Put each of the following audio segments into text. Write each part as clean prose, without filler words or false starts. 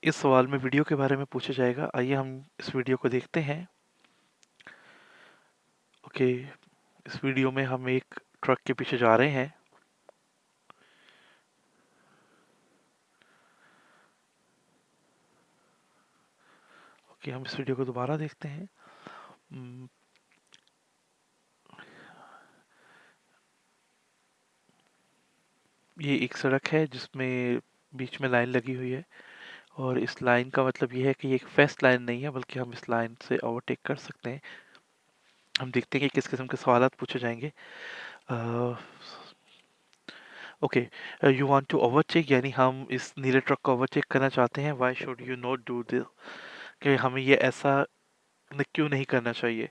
इस सवाल में वीडियो के बारे में पूछा जाएगा। आइए हम इस वीडियो को देखते हैं। ओके, इस वीडियो में हम एक ट्रक के पीछे जा रहे हैं। ओके, हम इस वीडियो को दोबारा देखते हैं। हम्म, ये एक सड़क है जिसमें बीच में लाइन लगी हुई है, और इस लाइन का मतलब ये है कि ये एक फेस्ट लाइन नहीं है, बल्कि हम इस लाइन से ओवरटेक कर सकते हैं। हम देखते हैं कि किस किस्म के सवालात पूछे जाएंगे। Okay, you want to overtake, यानी हम इस नीले ट्रक को ओवरटेक करना चाहते हैं। Why should you not do this, कि हमें ये ऐसा क्यों नहीं करना चाहिए।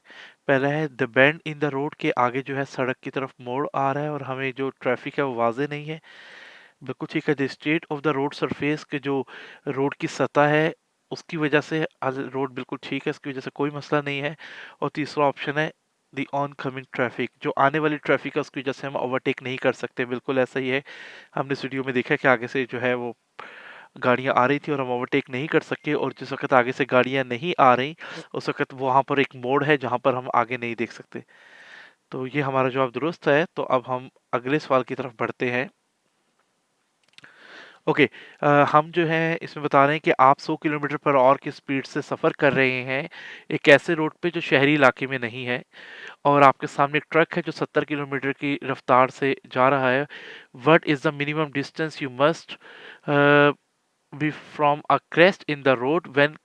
पहला है the bend in the road, के आगे जो है सड़क की तरफ मोड़ आ रहा है और हमें जो ट्रैफिक है वो वाजे नहीं है। बिल्कुल ठीक है। The state of the road surface, के जो रोड की सतह है उसकी वजह से रोड बिल्कुल ठीक है, इसकी वजह से कोई मसला नहीं है। और तीसरा ऑप्शन है द ऑन कमिंग ट्रैफिक, जो आने वाली ट्रैफिक है उसकी वजह से हम ओवरटेक नहीं कर सकते। बिल्कुल ऐसा ही है। हमने इस वीडियो में देखा कि आगे से जो है वो गाड़ियाँ आ रही थी और हम ओवरटेक नहीं कर सके, और जिस वक़्त आगे से गाड़ियाँ नहीं आ रहीं, उस वक़्त वहाँ पर एक मोड़ है जहाँ पर हम आगे नहीं देख सकते। तो ये हमारा जवाब दुरुस्त है। तो अब हम अगले सवाल की तरफ बढ़ते हैं। ओके, हम जो हैं इसमें बता रहे हैं कि आप 100 किलोमीटर पर आवर की स्पीड से सफ़र कर रहे हैं एक ऐसे रोड पे जो शहरी इलाके में नहीं है, और आपके सामने एक ट्रक है जो 70 किलोमीटर की रफ्तार से जा रहा है। What is the minimum distance you must be from a crest in the road when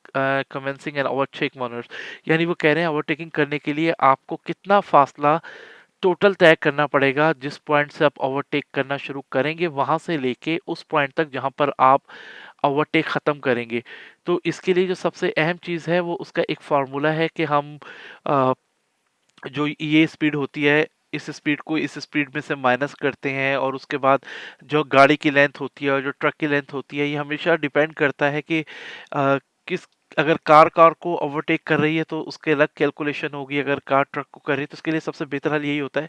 commencing an overtake manoeuvre, यानी वो कह रहे हैं ओवरटेकिंग करने के लिए आपको कितना फासला टोटल तय करना पड़ेगा, जिस पॉइंट से आप ओवरटेक करना शुरू करेंगे वहां से लेके उस पॉइंट तक जहां पर आप ओवरटेक ख़त्म करेंगे। तो इसके लिए जो सबसे अहम चीज़ है वो उसका एक फार्मूला है कि हम अ, जो ये स्पीड होती है, इस स्पीड को इस स्पीड में से माइनस करते हैं, और उसके बाद जो गाड़ी की लेंथ होती है और जो ट्रक की लेंथ होती है, ये हमेशा डिपेंड करता है कि किस अगर कार को ओवरटेक कर रही है तो उसके अलग कैलकुलेशन होगी, अगर कार ट्रक को कर रही है तो उसके लिए सबसे बेहतर हल यही होता है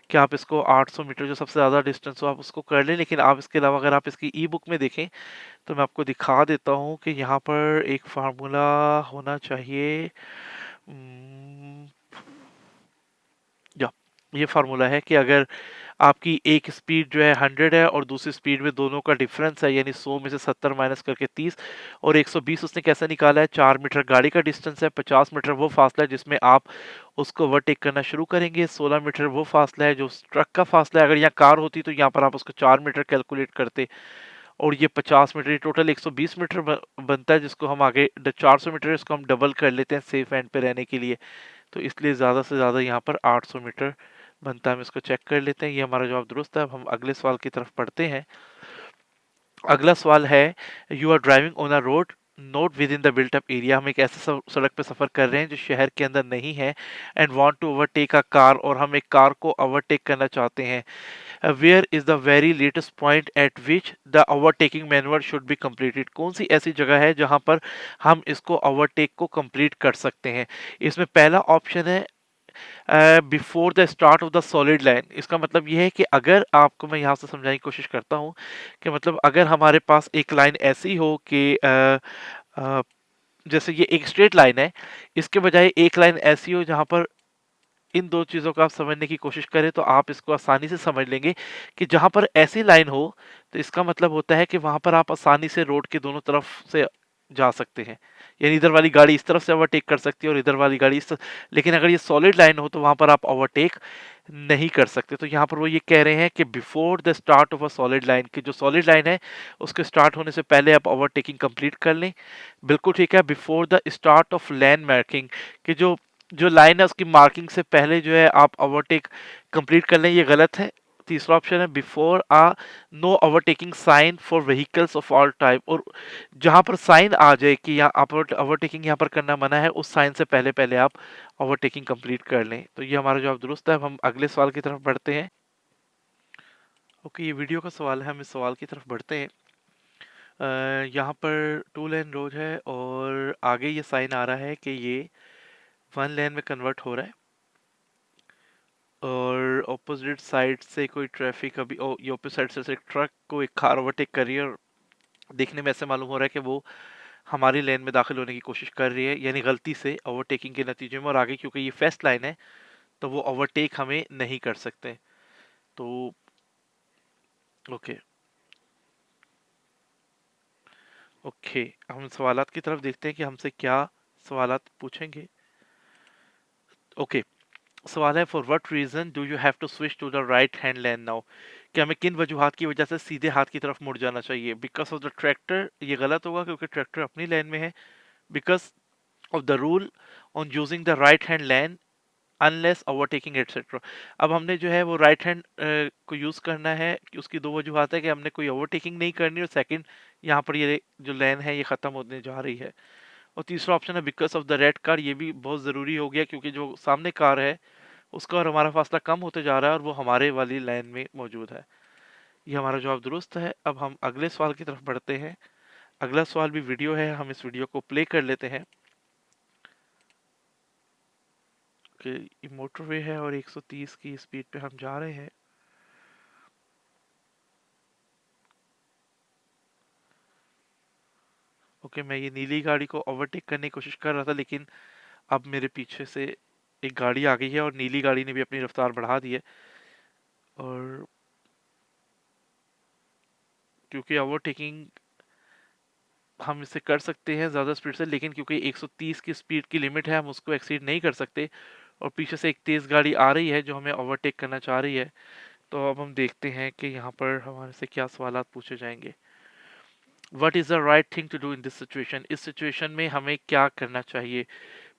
कि आप इसको 800 मीटर जो सबसे ज़्यादा डिस्टेंस हो आप उसको कर लें। लेकिन आप इसके अलावा अगर आप इसकी ई बुक में देखें तो मैं आपको दिखा देता हूँ कि यहाँ पर एक फार्मूला होना चाहिए। उम्म, या ये फार्मूला है कि अगर आपकी एक स्पीड जो है 100 है और दूसरी स्पीड में दोनों का डिफरेंस है, यानी 100 में से 70 माइनस करके 30, और 120 उसने कैसे निकाला है, 4 मीटर गाड़ी का डिस्टेंस है, 50 मीटर वो फासला है जिसमें आप उसको ओवरटेक करना शुरू करेंगे, 16 मीटर वो फासला है जो ट्रक का फासला है। अगर यहाँ कार होती तो यहाँ पर आप उसको 4 मीटर कैलकुलेट करते, और ये 50 मीटर, ये टोटल 120 मीटर बनता है, जिसको हम आगे 400 मीटर है, इसको हम डबल कर लेते हैं सेफ एंड पे रहने के लिए। तो इसलिए ज़्यादा से ज़्यादा यहाँ पर 800 मीटर बनता है। हम इसको चेक कर लेते हैं। ये हमारा जवाब दुरुस्त है। अब हम अगले सवाल की तरफ पढ़ते हैं। अगला सवाल है you are driving on a road not within the built up area, हम एक ऐसे सड़क पे सफर कर रहे हैं जो शहर के अंदर नहीं है, and want to overtake a car, और हम एक कार को ओवरटेक करना चाहते हैं। Where is the very latest point at which the overtaking manoeuvre should be completed, कौन सी ऐसी जगह है जहां पर हम इसको ओवरटेक को कंप्लीट कर सकते हैं। इसमें पहला ऑप्शन है before the start of the solid line. इसका मतलब ये है कि अगर आपको मैं यहाँ से समझाने की कोशिश करता हूँ कि मतलब अगर हमारे पास एक लाइन ऐसी हो कि अ, जैसे ये एक स्ट्रेट लाइन है, इसके बजाय एक लाइन ऐसी हो जहाँ पर इन दो चीज़ों को आप समझने की कोशिश करें तो आप इसको आसानी से समझ लेंगे कि जहाँ पर ऐसी लाइन हो तो इसका मतलब होता है कि वहाँ पर आप आसानी से रोड के दोनों तरफ से जा सकते हैं, यानी इधर वाली गाड़ी इस तरफ से ओवरटेक कर सकती है और इधर वाली गाड़ी इस तरफ। लेकिन अगर ये सॉलिड लाइन हो तो वहाँ पर आप ओवरटेक नहीं कर सकते। तो यहाँ पर वो ये कह रहे हैं कि before the start of a solid line, की जो सॉलिड लाइन है उसके स्टार्ट होने से पहले आप ओवरटेकिंग कंप्लीट कर लें। बिल्कुल ठीक है। Before the start of land marking, कि जो जो लाइन है उसकी मार्किंग से पहले जो है आप ओवरटेक कंप्लीट कर लें, ये गलत है। तीसरा ऑप्शन है before a no overtaking sign for vehicles of all type, और जहां पर साइन आ जाए कि यहाँ आप ओवरटेकिंग यहाँ पर करना मना है, उस साइन से पहले पहले आप ओवरटेकिंग कंप्लीट कर लें। तो ये हमारा जवाब दुरुस्त है। अब हम अगले सवाल की तरफ बढ़ते हैं। ओके, ये वीडियो का सवाल है, हम इस सवाल की तरफ बढ़ते हैं। यहाँ पर 2 लेन रोड है और आगे ये साइन आ रहा है कि ये 1 लेन में कन्वर्ट हो रहा है। और ऑपोजिट साइड से कोई ट्रैफिक अभी ये ऑपोजिट साइड से एक ट्रक को एक कार ओवरटेक कर रही है और देखने में ऐसे मालूम हो रहा है कि वो हमारी लेन में दाखिल होने की कोशिश कर रही है, यानी गलती से ओवरटेकिंग के नतीजे में। और आगे क्योंकि ये फेस्ट लाइन है तो वो ओवरटेक हमें नहीं कर सकते। तो ओके, ओके, हम सवालात की तरफ देखते हैं कि हमसे क्या सवालात पूछेंगे। ओके, सवाल है, for what reason do you have to switch to the right hand lane now? कि हमें किन वजूहात की वजह से सीधे हाथ की तरफ मुड़ जाना चाहिए? बिकॉज ऑफ द ट्रैक्टर, ये गलत होगा क्योंकि ट्रैक्टर अपनी लेन में है। Because of the rule on using the right hand lane unless overtaking etcetera. अब हमने जो है वो राइट हैंड को यूज करना है कि उसकी दो वजूहत है कि हमने कोई ओवरटेकिंग नहीं करनी, और सेकंड यहाँ पर ये जो लेन है ये खत्म होने जा रही है। और तीसरा ऑप्शन है because of the red car. ये भी बहुत ज़रूरी हो गया क्योंकि जो सामने कार है उसका और हमारा फासला कम होते जा रहा है और वो हमारे वाली लाइन में मौजूद है। ये हमारा जवाब दुरुस्त है। अब हम अगले सवाल की तरफ बढ़ते हैं। अगला सवाल भी वीडियो है, हम इस वीडियो को प्ले कर लेते हैं। कि मोटरवे है और 130 की स्पीड पे हम जा रहे हैं। ओके, मैं ये नीली गाड़ी को ओवरटेक करने की कोशिश कर रहा था, लेकिन अब मेरे पीछे से एक गाड़ी आ गई है और नीली गाड़ी ने भी अपनी रफ्तार बढ़ा दी है। और क्योंकि ओवरटेकिंग हम इसे कर सकते हैं ज़्यादा स्पीड से, लेकिन क्योंकि 130 की स्पीड की लिमिट है हम उसको एक्सीड नहीं कर सकते। और पीछे से एक तेज़ गाड़ी आ रही है जो हमें ओवरटेक करना चाह रही है। तो अब हम देखते हैं कि यहाँ पर हमारे से क्या सवालात पूछे जाएंगे। What is the right thing to do in this situation? इस सिचुएशन में हमें क्या करना चाहिए?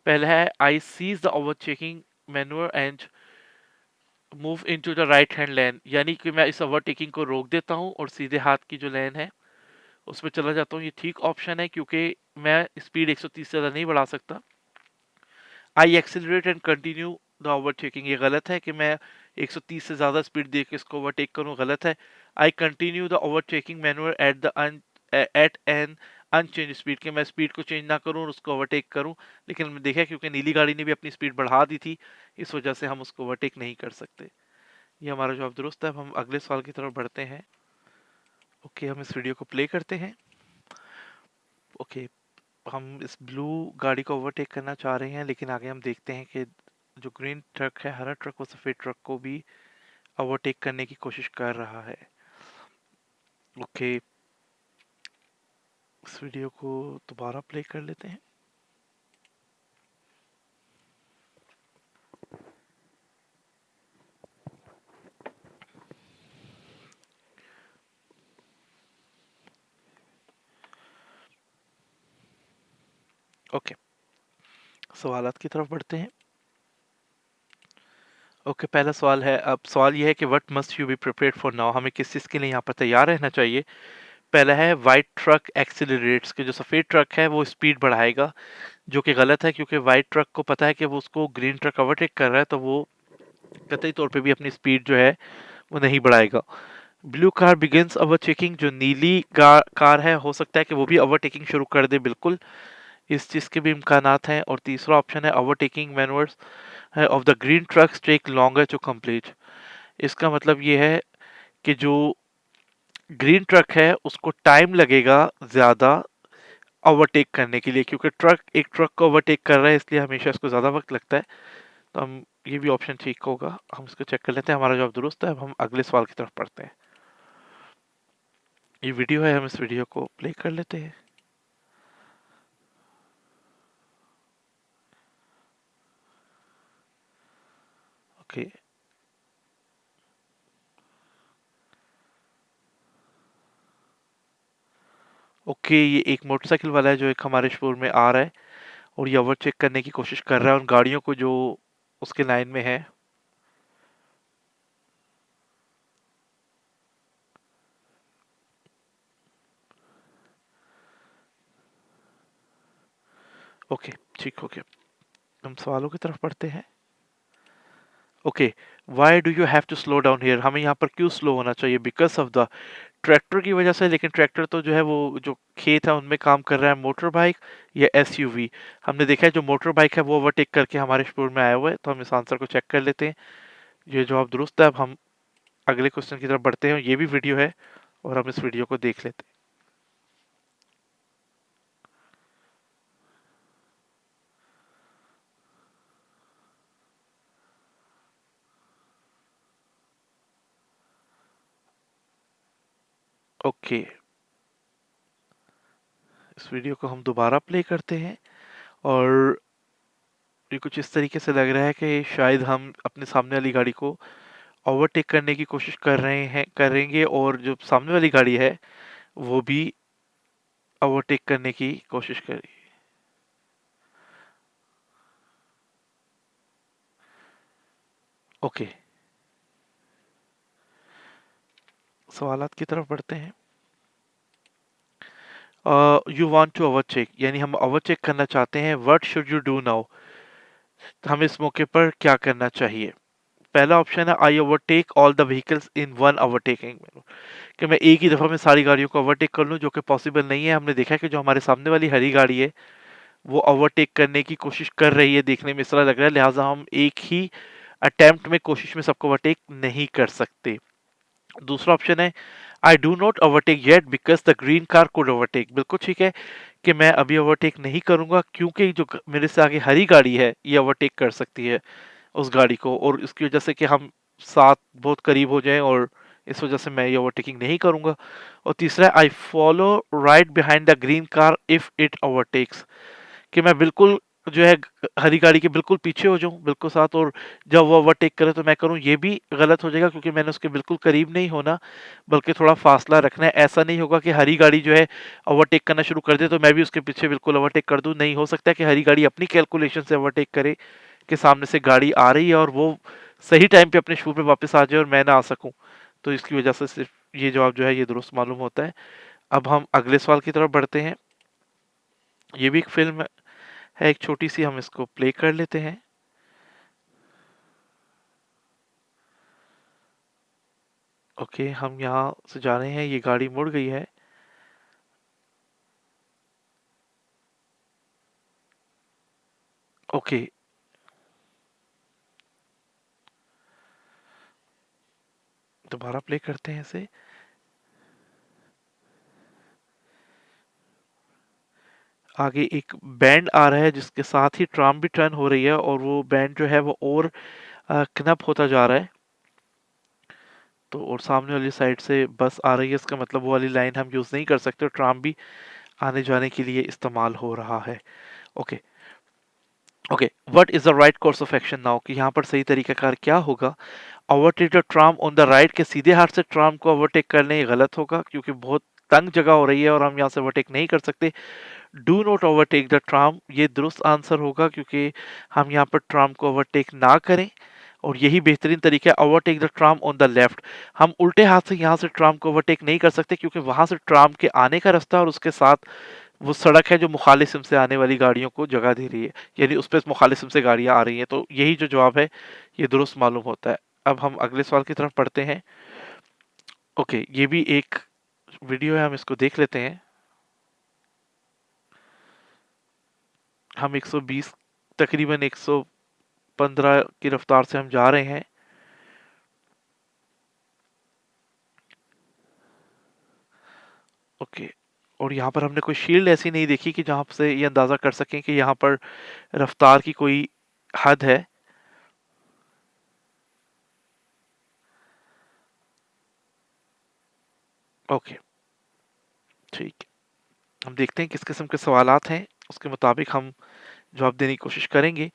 पहला है, I cease the overtaking manoeuvre and move into the right hand lane, यानी कि मैं इस ओवरटेकिंग को रोक देता हूँ और सीधे हाथ की जो लेन है उसमें चला जाता हूँ। ये ठीक ऑप्शन है क्योंकि मैं स्पीड 130 से ज़्यादा नहीं बढ़ा सकता। I accelerate and continue the overtaking, ये गलत है कि मैं 130 से ज़्यादा स्पीड दे के इसको ओवरटेक करूँ, गलत है। I continue the overtaking manoeuvre at an unchanged speed, के मैं स्पीड को चेंज ना करूँ और उसको ओवरटेक करूँ। लेकिन हमने देखा क्योंकि नीली गाड़ी ने भी अपनी स्पीड बढ़ा दी थी, इस वजह से हम उसको ओवरटेक नहीं कर सकते। ये हमारा जवाब दुरुस्त है। अब हम अगले सवाल की तरफ बढ़ते हैं। ओके, हम इस वीडियो को प्ले करते हैं। ओके, हम इस ब्लू गाड़ी को ओवरटेक करना चाह रहे हैं, लेकिन आगे हम देखते हैं कि जो ग्रीन ट्रक है, हरा ट्रक, वो सफ़ेद ट्रक को भी ओवरटेक करने की कोशिश कर रहा है। ओके, इस वीडियो को दोबारा प्ले कर लेते हैं। ओके, सवालात की तरफ बढ़ते हैं। ओके, पहला सवाल है, अब सवाल ये है कि what must you be prepared for now? हमें किस चीज़ के लिए यहाँ पर तैयार रहना चाहिए? पहला है, वाइट ट्रक एक्सीलरेट्स, के जो सफ़ेद ट्रक है वो स्पीड बढ़ाएगा, जो कि गलत है क्योंकि वाइट ट्रक को पता है कि वो उसको ग्रीन ट्रक ओवरटेक कर रहा है, तो वो कतई तौर पे भी अपनी स्पीड जो है वो नहीं बढ़ाएगा। ब्लू कार बिगिंस ओवरटेकिंग, जो नीली कार है हो सकता है कि वो भी ओवरटेकिंग शुरू कर दे, बिल्कुल इस चीज़ के भी इम्कानात हैं। और तीसरा ऑप्शन है, overtaking manoeuvres of the green trucks take longer to complete. इसका मतलब ये है कि जो ग्रीन ट्रक है उसको टाइम लगेगा ज़्यादा ओवरटेक करने के लिए, क्योंकि ट्रक एक ट्रक को ओवरटेक कर रहा है इसलिए हमेशा इसको ज़्यादा वक्त लगता है। तो हम ये भी ऑप्शन ठीक होगा, हम इसको चेक कर लेते हैं। हमारा जवाब दुरुस्त है। अब हम अगले सवाल की तरफ पढ़ते हैं। ये वीडियो है, हम इस वीडियो को प्ले कर लेते हैं। ओके, ओके, ये एक मोटरसाइकिल वाला है जो एक हमारे शोर में आ रहा है और ये ओवरटेक करने की कोशिश कर रहा है उन गाड़ियों को जो उसके लाइन में है। ओके, ठीक हो गया। हम सवालों की तरफ पढ़ते हैं। Okay, why do you have to slow down here? हमें यहाँ पर क्यों स्लो होना चाहिए? बिकॉज ऑफ द ट्रैक्टर की वजह से, लेकिन ट्रैक्टर तो जो है वो जो खेत है उनमें काम कर रहा है। मोटर बाइक या एसयूवी? हमने देखा है जो मोटर बाइक है वो ओवरटेक करके हमारे स्टोर में आया हुआ है, तो हम इस आंसर को चेक कर लेते हैं। ये जवाब दुरुस्त है। अब हम अगले क्वेश्चन की तरफ बढ़ते हैं। ये भी वीडियो है और हम इस वीडियो को देख लेते हैं। ओके, इस वीडियो को हम दोबारा प्ले करते हैं और ये कुछ इस तरीके से लग रहा है कि शायद हम अपने सामने वाली गाड़ी को ओवरटेक करने की कोशिश करेंगे और जो सामने वाली गाड़ी है वो भी ओवरटेक करने की कोशिश करेगी। ओके, सवालात की तरफ बढ़ते हैं। यू वांट टू ओवरटेक, यानी हम ओवरटेक करना चाहते हैं। What should you do now, हमें इस मौके पर क्या करना चाहिए। पहला ऑप्शन है I overtake all the vehicles in one overtaking, कि मैं एक ही दफा में सारी गाड़ियों को ओवरटेक कर लूं, जो कि पॉसिबल नहीं है। हमने देखा कि जो हमारे सामने वाली हरी गाड़ी है वो ओवरटेक करने की कोशिश कर रही है, देखने में इस तरह लग रहा है, लिहाजा हम एक ही अटेम्प्ट में कोशिश में सबको ओवरटेक नहीं कर सकते। दूसरा ऑप्शन है I do not overtake yet because the green car could overtake, बिल्कुल ठीक है कि मैं अभी ओवरटेक नहीं करूंगा क्योंकि जो मेरे से आगे हरी गाड़ी है ये ओवरटेक कर सकती है उस गाड़ी को, और इसकी वजह से कि हम साथ बहुत करीब हो जाएं, और इस वजह से मैं ये ओवरटेकिंग नहीं करूंगा। और तीसरा है I follow right behind the green car if it overtakes, कि मैं बिल्कुल जो है हरी गाड़ी के बिल्कुल पीछे हो जाऊं, बिल्कुल साथ, और जब वो ओवरटेक करे तो मैं करूं, ये भी गलत हो जाएगा क्योंकि मैंने उसके बिल्कुल करीब नहीं होना बल्कि थोड़ा फासला रखना है। ऐसा नहीं होगा कि हरी गाड़ी जो है ओवरटेक करना शुरू कर दे तो मैं भी उसके पीछे बिल्कुल ओवरटेक कर दूं। नहीं हो सकता कि हरी गाड़ी अपनी कैलकुलेशन से ओवरटेक करे कि सामने से गाड़ी आ रही है और वो सही टाइम पे अपने शू पे वापस आ जाए और मैं ना आ सकूं। तो इसकी वजह से सिर्फ ये जवाब जो है ये दुरुस्त मालूम होता है। अब हम अगले सवाल की तरफ बढ़ते हैं। ये भी एक फिल्म है एक छोटी सी, हम इसको प्ले कर लेते हैं। ओके, हम यहाँ से जा रहे हैं, ये गाड़ी मुड़ गई है। ओके, दोबारा प्ले करते हैं इसे। आगे एक बैंड आ रहा है जिसके साथ ही ट्राम भी टर्न हो रही है और वो बैंड जो है वो और कनप होता जा रहा है। तो और सामने वाली साइड से बस आ रही है, इसका मतलब वो वाली लाइन हम यूज़ नहीं कर सकते, ट्राम भी आने जाने के लिए इस्तेमाल हो रहा है। Okay, okay, what is the right course of action now, कि यहाँ पर सही तरीकाकार क्या होगा। Overtake the tram on the right, के सीधे हाथ से ट्राम को ओवरटेक करने ये गलत होगा क्योंकि बहुत तंग जगह हो रही है और हम यहाँ से ओवरटेक नहीं कर सकते। Do not overtake the tram, ये दुरुस्त आंसर होगा क्योंकि हम यहाँ पर ट्राम को ओवरटेक ना करें, और यही बेहतरीन तरीका है। Overtake the tram on the left, हम उल्टे हाथ से यहाँ से ट्राम को ओवरटेक नहीं कर सकते क्योंकि वहां से ट्राम के आने का रास्ता और उसके साथ वो सड़क है जो मुखालिफ सिम से आने वाली गाड़ियों को जगह दे रही है, यानी उस पर मुखालिफ सिम से गाड़ियां आ रही हैं। तो यही जो जवाब है ये दुरुस्त मालूम होता है। अब हम अगले सवाल की तरफ पढ़ते हैं। ओके, ये भी एक वीडियो है, हम इसको देख लेते हैं। हम 120 तकरीबन 115 की रफ्तार से हम जा रहे हैं। ओके, और यहाँ पर हमने कोई शील्ड ऐसी नहीं देखी कि जहाँ से ये अंदाज़ा कर सकें कि यहाँ पर रफ्तार की कोई हद है। ओके, ठीक, हम देखते हैं किस किस्म के सवालात हैं, उसके मुताबिक हम जवाब देने की कोशिश करेंगे।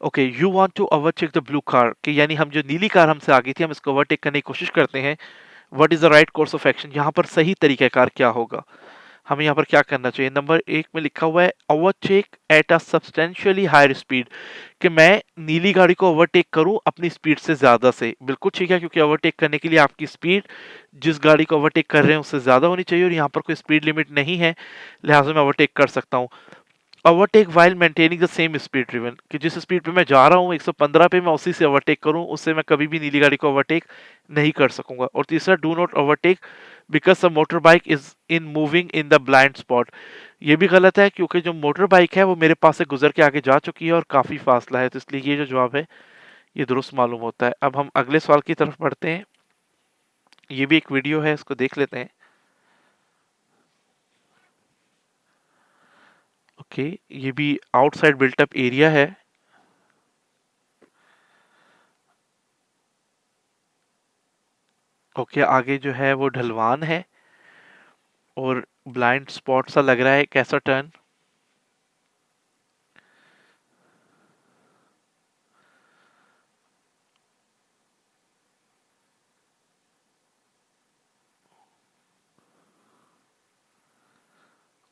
Okay, you want to overtake the blue car, कि यानी हम जो नीली कार हमसे आगे थी हम इसको ओवरटेक करने की कोशिश करते हैं। What is the right course of action, यहाँ पर सही तरीकाकार क्या होगा, हमें यहाँ पर क्या करना चाहिए। नंबर एक में लिखा हुआ है overtake at a substantially higher speed, कि मैं नीली गाड़ी को ओवरटेक करूं अपनी स्पीड से ज्यादा से, बिल्कुल ठीक है क्योंकि ओवरटेक करने के लिए आपकी स्पीड जिस गाड़ी को ओवरटेक कर रहे हैं उससे ज्यादा होनी चाहिए और यहाँ पर कोई स्पीड लिमिट नहीं है, लिहाजा मैं ओवरटेक कर सकता हूँ। Overtake while maintaining the same speed driven, कि जिस स्पीड पे मैं जा रहा हूँ 115 पे मैं उसी से ओवरटेक करूँ, उससे मैं कभी भी नीली गाड़ी को ओवरटेक नहीं कर सकूंगा। और तीसरा do not overtake because the motor bike is in moving in the blind spot, ये भी गलत है क्योंकि जो मोटर बाइक है वो मेरे पास से गुजर के आगे जा चुकी है और काफी फासला है, तो इसलिए ये जो जवाब है ये दुरुस्त मालूम होता है। अब हम अगले सवाल की तरफ बढ़ते हैं। ये भी एक वीडियो है, इसको देख लेते हैं। ओके, ये भी आउटसाइड बिल्टअप एरिया है। ओके, आगे जो है वो ढलवान है और ब्लाइंड स्पॉट सा लग रहा है, कैसा टर्न।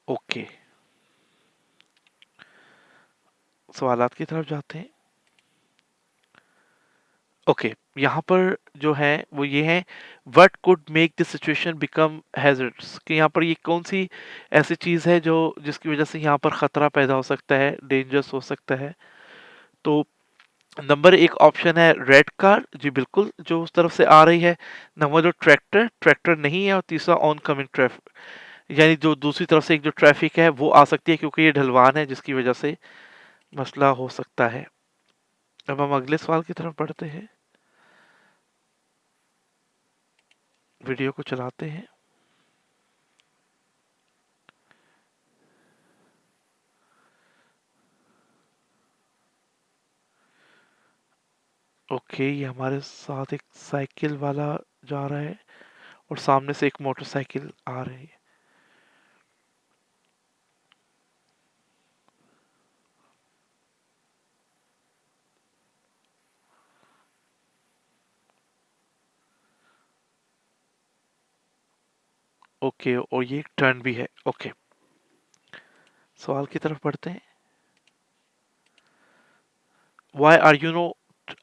ओके, सवालात की तरफ जाते हैं। ओके, यहाँ पर जो है वो ये है, what could make the situation become hazards, कि यहाँ पर ये कौन सी ऐसी चीज़ है जो जिसकी वजह से यहाँ पर खतरा पैदा हो सकता है, डेंजरस हो सकता है। तो नंबर एक ऑप्शन है रेड कार, जी बिल्कुल, जो उस तरफ से आ रही है। नंबर दो ट्रैक्टर, ट्रैक्टर नहीं है। और तीसरा ऑन कमिंग ट्रैफिक, यानी जो दूसरी तरफ से एक जो ट्रैफिक है वो आ सकती है, क्योंकि ये ढलवान है जिसकी वजह से मसला हो सकता है। अब हम अगले सवाल की तरफ बढ़ते हैं, वीडियो को चलाते हैं। ओके, ये हमारे साथ एक साइकिल वाला जा रहा है और सामने से एक मोटरसाइकिल आ रही है। ओके, और ये एक टर्न भी है। ओके, सवाल की तरफ बढ़ते हैं। Why are you not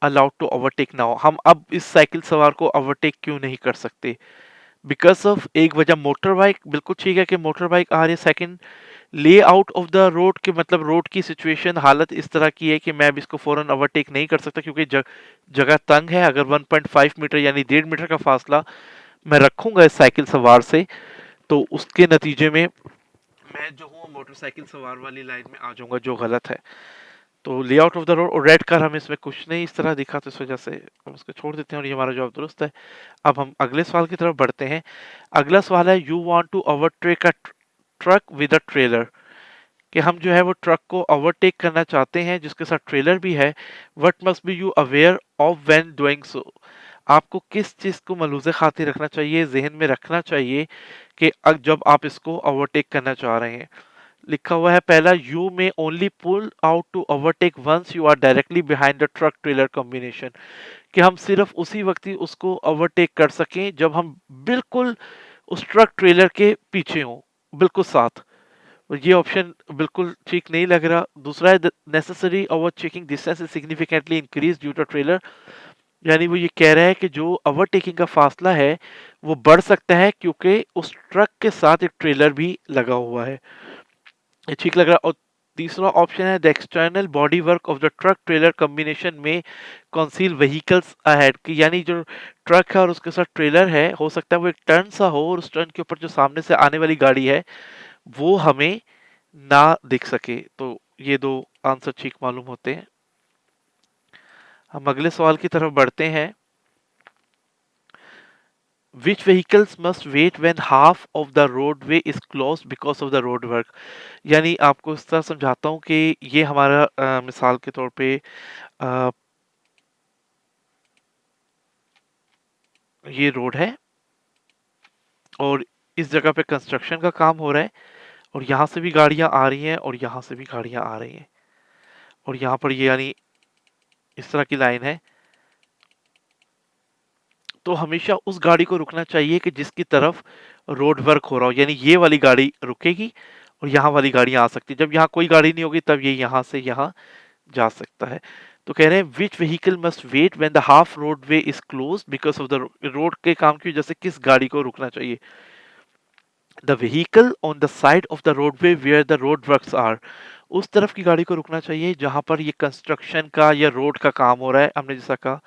allowed to overtake now, हम अब इस साइकिल सवार को ओवरटेक क्यों नहीं कर सकते? बिकॉज ऑफ एक वजह, मोटर बाइक, बिल्कुल ठीक है कि मोटर बाइक आ रही है। सेकंड, ले आउट ऑफ द रोड के मतलब रोड की सिचुएशन, हालत इस तरह की है कि मैं अब इसको फौरन ओवरटेक नहीं कर सकता, क्योंकि जगह तंग है। अगर 1.5 मीटर यानी 1.5 मीटर का फासला मैं रखूंगा इस साइकिल सवार से, तो उसके नतीजे में मैं जो हूँ मोटरसाइकिल सवार वाली लाइन में आ जाऊंगा, जो गलत है। तो ले आउट ऑफ द रोड और रेड कार हमें इसमें कुछ नहीं इस तरह दिखा, तो इस वजह से हम इसको छोड़ देते हैं और ये हमारा जवाब दुरुस्त है। अब हम अगले सवाल की तरफ बढ़ते हैं। अगला सवाल है, you want to overtake a truck with a trailer, कि हम जो है वो ट्रक को ओवरटेक करना चाहते हैं जिसके साथ ट्रेलर भी है। What must be you aware of when doing so, आपको किस चीज को मलूज़े खातिर रखना चाहिए, जहन में रखना चाहिए कि जब आप इसको ओवरटेक करना चाह रहे हैं। लिखा हुआ है पहला, you may only pull out to overtake once you are directly behind the truck trailer combination, कि हम सिर्फ उसी वक्त ही उसको ओवरटेक कर सकें जब हम बिल्कुल उस ट्रक ट्रेलर के पीछे हों, बिल्कुल साथ। और ये ऑप्शन बिल्कुल ठीक नहीं लग रहा। दूसरा है, necessary overtaking distance is significantly increase due to trailer, यानी वो ये कह रहा है कि जो ओवरटेकिंग का फासला है वो बढ़ सकता है क्योंकि उस ट्रक के साथ एक ट्रेलर भी लगा हुआ है। ये ठीक लग रहा है। और तीसरा ऑप्शन है, the external body work of the truck trailer combination में कंसील व्हीकल्स अहेड, कि यानी जो ट्रक है और उसके साथ ट्रेलर है, हो सकता है वो एक टर्न सा हो और उस टर्न के ऊपर जो सामने से आने वाली गाड़ी है वो हमें ना दिख सके। तो ये दो आंसर ठीक मालूम होते हैं। हम अगले सवाल की तरफ बढ़ते हैं। Which vehicles must wait when half of the roadway is closed because of the road work, यानी आपको इस तरह समझाता हूँ कि ये हमारा मिसाल के तौर पे अ, ये रोड है और इस जगह पे कंस्ट्रक्शन का काम हो रहा है और यहाँ से भी गाड़ियाँ आ रही हैं और यहाँ से भी गाड़ियाँ आ रही हैं और यहाँ पर ये यानी इस तरह की लाइन है। तो हमेशा उस गाड़ी को रुकना चाहिए कि जिसकी तरफ रोड वर्क हो रहा हो, यानी ये वाली गाड़ी रुकेगी और यहाँ वाली गाड़ियाँ आ सकती है। जब यहाँ कोई गाड़ी नहीं होगी तब ये यहाँ से यहाँ जा सकता है। तो कह रहे हैं, which vehicle must wait when the half roadway is close because of the road के काम की वजह से किस गाड़ी को रुकना चाहिए? The vehicle on the side of the roadway where the road works are, उस तरफ की गाड़ी को रुकना चाहिए जहां पर ये कंस्ट्रक्शन का या रोड का काम हो रहा है। हमने जैसा कहा,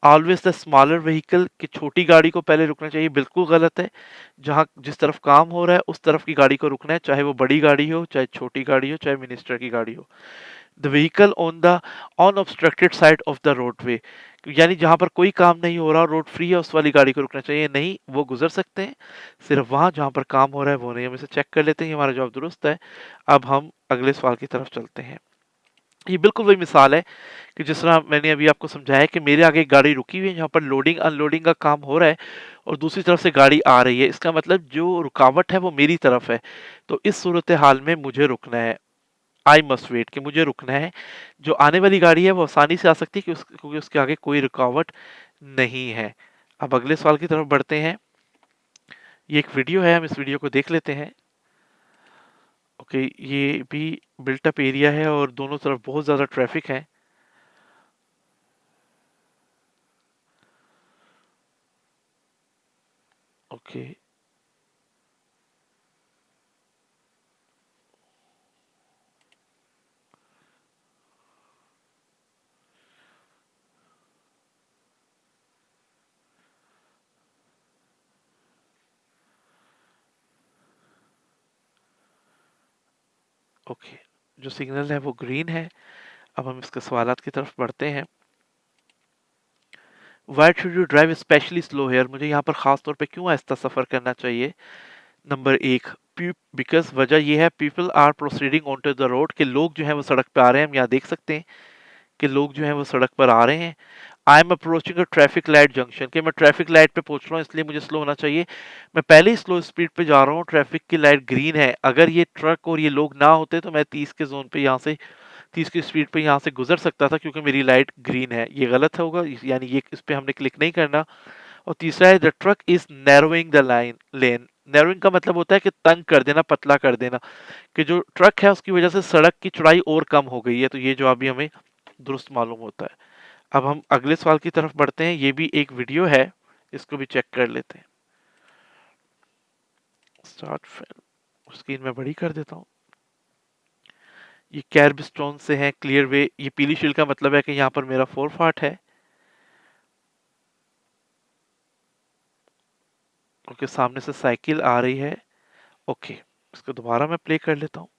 ऑलवेज द स्मॉलर व्हीकल, की छोटी गाड़ी को पहले रुकना चाहिए, बिल्कुल गलत है। जहां जिस तरफ काम हो रहा है उस तरफ की गाड़ी को रुकना है, चाहे वो बड़ी गाड़ी हो, चाहे छोटी गाड़ी हो, चाहे मिनिस्टर की गाड़ी हो। The vehicle on the unobstructed side of the roadway, यानी जहां पर कोई काम नहीं हो रहा, रोड फ्री है, उस वाली गाड़ी को रुकना चाहिए। नहीं, वो गुजर सकते हैं, सिर्फ वहां जहां पर काम हो रहा है वो नहीं। हम इसे चेक कर लेते हैं, ये हमारा जवाब दुरुस्त है। अब हम अगले सवाल की तरफ चलते हैं। ये बिल्कुल वही मिसाल है कि जिस तरह मैंने अभी आपको समझाया कि मेरे आगे एक गाड़ी रुकी हुई है जहाँ पर लोडिंग अनलोडिंग का काम हो रहा है और दूसरी तरफ से गाड़ी आ रही है, इसका मतलब जो रुकावट है वो मेरी तरफ है। तो इस सूरत हाल में मुझे रुकना है, आई मस्ट वेट, कि मुझे रुकना है। जो आने वाली गाड़ी है वो आसानी से आ सकती है क्योंकि उसके आगे कोई रुकावट नहीं है। अब अगले सवाल की तरफ बढ़ते हैं। ये एक वीडियो है, हम इस वीडियो को देख लेते हैं। ओके, ये भी बिल्ट अप एरिया है और दोनों तरफ बहुत ज़्यादा ट्रैफिक है। ओके, ओके, जो सिग्नल है वो ग्रीन है। अब हम इसके सवालात की तरफ बढ़ते हैं। Why should you drive specially slow here, मुझे यहाँ पर खास तौर पे क्यों आहिस्ता सफर करना चाहिए? नंबर एक, बिकॉज वजह यह है, people are proceeding on to the road, के लोग जो हैं वो सड़क पे आ रहे हैं। हम यहाँ देख सकते हैं कि लोग जो हैं वो सड़क पर आ रहे हैं। I am approaching a traffic light junction, कि मैं ट्रैफिक लाइट पे पहुंच रहा हूँ इसलिए मुझे स्लो होना चाहिए। मैं पहले ही स्लो स्पीड पे जा रहा हूँ, ट्रैफिक की लाइट ग्रीन है। अगर ये ट्रक और ये लोग ना होते तो मैं 30 के जोन पे यहाँ से 30 की स्पीड पे यहाँ से गुजर सकता था क्योंकि मेरी लाइट ग्रीन है। ये गलत होगा, यानी ये इस पे हमने क्लिक नहीं करना। और तीसरा है, the truck is narrowing the line lane. Narrowing का मतलब होता है कि तंग कर देना, पतला कर देना, कि जो ट्रक है उसकी वजह से सड़क की चौड़ाई और कम हो गई है। तो ये जवाब भी हमें दुरुस्त मालूम होता है। अब हम अगले सवाल की तरफ बढ़ते हैं। ये भी एक वीडियो है, इसको भी चेक कर लेते हैं। स्टार्ट फिल्म, स्क्रीन में बड़ी कर देता हूँ। ये कैर्बस्टोन से है, क्लियर वे। ये पीली शील्ड का मतलब है कि यहाँ पर मेरा फोर फाट है। ओके, सामने से साइकिल आ रही है। ओके, इसको दोबारा मैं प्ले कर लेता हूँ।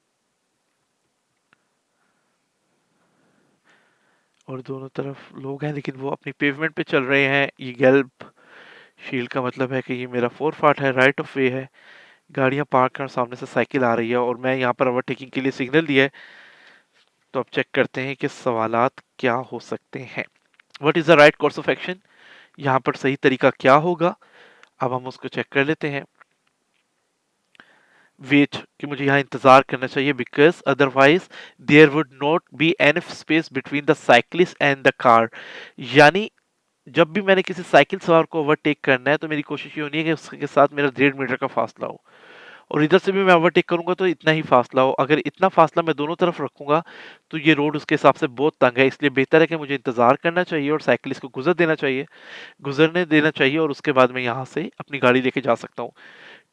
और दोनों तरफ लोग हैं लेकिन वो अपनी पेवमेंट पे चल रहे हैं। ये गैल्प शील्ड का मतलब है कि ये मेरा फोर फाट है, राइट ऑफ वे है। गाड़ियां पार्क कर, सामने से साइकिल आ रही है और मैं यहाँ पर ओवरटेकिंग के लिए सिग्नल दिया है। तो अब चेक करते हैं कि सवालात क्या हो सकते हैं। What is the right course of action, यहाँ पर सही तरीका क्या होगा? अब हम उसको चेक कर लेते हैं। वेट, कि मुझे यहाँ इंतजार करना चाहिए, because otherwise there would not be enough space between the cyclist and the car. यानी जब भी मैंने किसी साइकिल सवार को ओवरटेक करना है तो मेरी कोशिश ये होनी है कि उसके साथ मेरा 1.5 मीटर का फासला हो, और इधर से भी मैं ओवरटेक करूंगा तो इतना ही फासला हो। अगर इतना फासला मैं दोनों तरफ रखूंगा तो ये रोड उसके हिसाब से बहुत तंग है, इसलिए बेहतर है कि मुझे इंतजार करना चाहिए और साइकिलिस्ट को गुजरने देना चाहिए और उसके बाद मैं यहाँ से अपनी गाड़ी लेके जा सकता हूँ।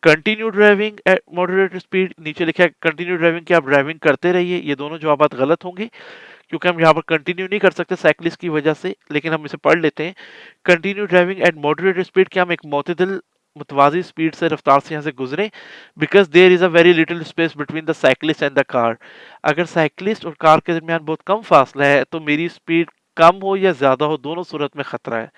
Continue driving eight moderate speed, नीचे लिखा है कंटिन्यू ड्राइविंग, कि आप ड्राइविंग करते रहिए। ये दोनों जवाब गलत होंगे क्योंकि हम यहाँ पर कंटिन्यू नहीं कर सकते साइकिलिस्ट की वजह से, लेकिन हम इसे पढ़ लेते हैं। Continue driving eight moderate speed, कि हम एक मोतदिल मुतवाजी स्पीड से, रफ्तार से यहाँ से गुजरे, because there is a very little space between the cyclist and the car. अगर साइकिलिस्ट और कार के दरमियान बहुत कम फासला है तो मेरी स्पीड कम हो या ज्यादा हो, दोनों सूरत में खतरा है।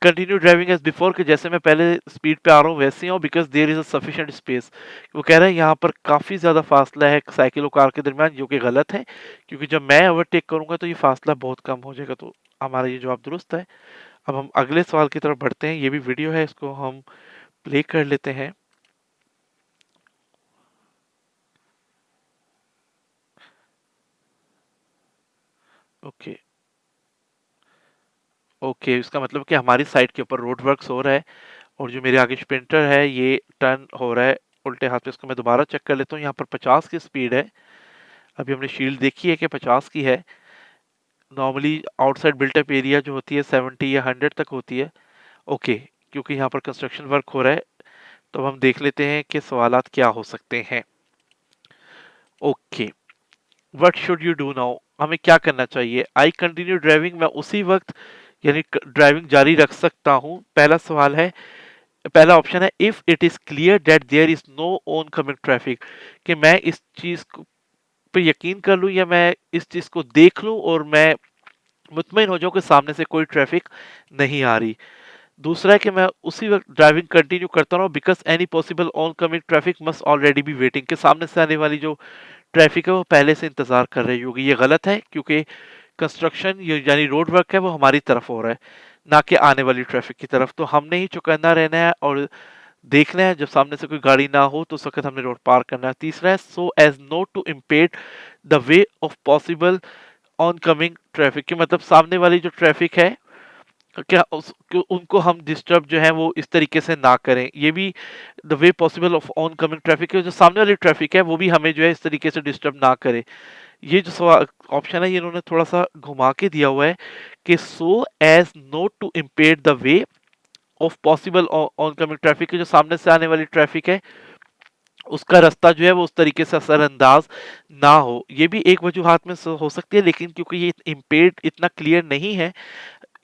कंटिन्यू ड्राइविंग एज बिफोर, कि जैसे मैं पहले स्पीड पे आ रहा हूँ वैसे ही हूँ, because there is a sufficient space. वो कह रहे हैं यहाँ पर काफ़ी ज़्यादा फासला है साइकिल और कार के दरमियान, जो कि गलत है क्योंकि जब मैं ओवरटेक करूंगा तो ये फासला बहुत कम हो जाएगा। तो हमारा ये जवाब दुरुस्त है। अब हम अगले सवाल की तरफ बढ़ते हैं। ये भी वीडियो है, इसको हम प्ले कर लेते हैं। ओके, ओके, इसका मतलब कि हमारी साइड के ऊपर रोड वर्क्स हो रहा है और जो मेरे आगे स्प्रिंटर है ये टर्न हो रहा है उल्टे हाथ पे। इसको मैं दोबारा चेक कर लेता हूँ। यहाँ पर 50 की स्पीड है। अभी हमने शील्ड देखी है कि 50 की है। नॉर्मली आउटसाइड बिल्टअप एरिया जो होती है 70 या 100 तक होती है। ओके, क्योंकि यहाँ पर कंस्ट्रक्शन वर्क हो रहा है तो अब हम देख लेते हैं कि सवालात क्या हो सकते हैं। Okay, what should you do now, हमें क्या करना चाहिए? आई कंटिन्यू ड्राइविंग, मैं उसी वक्त यानी ड्राइविंग जारी रख सकता हूँ। पहला सवाल है, पहला ऑप्शन है, if it is clear that there is no oncoming traffic, कि मैं इस चीज को पे यकीन कर लूँ या मैं इस चीज़ को देख लूँ और मैं मुतमईन हो जाऊँ कि सामने से कोई ट्रैफ़िक नहीं आ रही। दूसरा है कि मैं उसी वक़्त ड्राइविंग कंटिन्यू करता रहूँ because any possible oncoming traffic must already be waiting, कि सामने से आने वाली जो ट्रैफ़िक है वो पहले से इंतज़ार कर रही होगी। ये गलत है क्योंकि कंस्ट्रक्शन ये यानी रोड वर्क है वो हमारी तरफ हो रहा है, ना कि आने वाली ट्रैफ़िक की तरफ। तो हमने ही चौकन्ना रहना है और देखना है जब सामने से कोई गाड़ी ना हो तो उस वक़्त हमने रोड पार करना है। तीसरा है so as not to impede the way of possible oncoming traffic, कि मतलब सामने वाली जो ट्रैफ़िक है क्या उनको हम डिस्टर्ब जो है वो इस तरीके से ना करें। ये भी the way possible of on coming traffic है, जो सामने वाली ट्रैफिक है वो भी हमें जो है इस तरीके से डिस्टर्ब ना करे। ये जो सवाल ऑप्शन है ये इन्होंने थोड़ा सा घुमा के दिया हुआ है कि so as not to impair the way of possible oncoming traffic, जो सामने से आने वाली ट्रैफिक है उसका रास्ता जो है वो उस तरीके से असरअंदाज ना हो। ये भी एक वजूहात में हो सकती है, लेकिन क्योंकि ये इम्पेयर्ड इतना क्लियर नहीं है,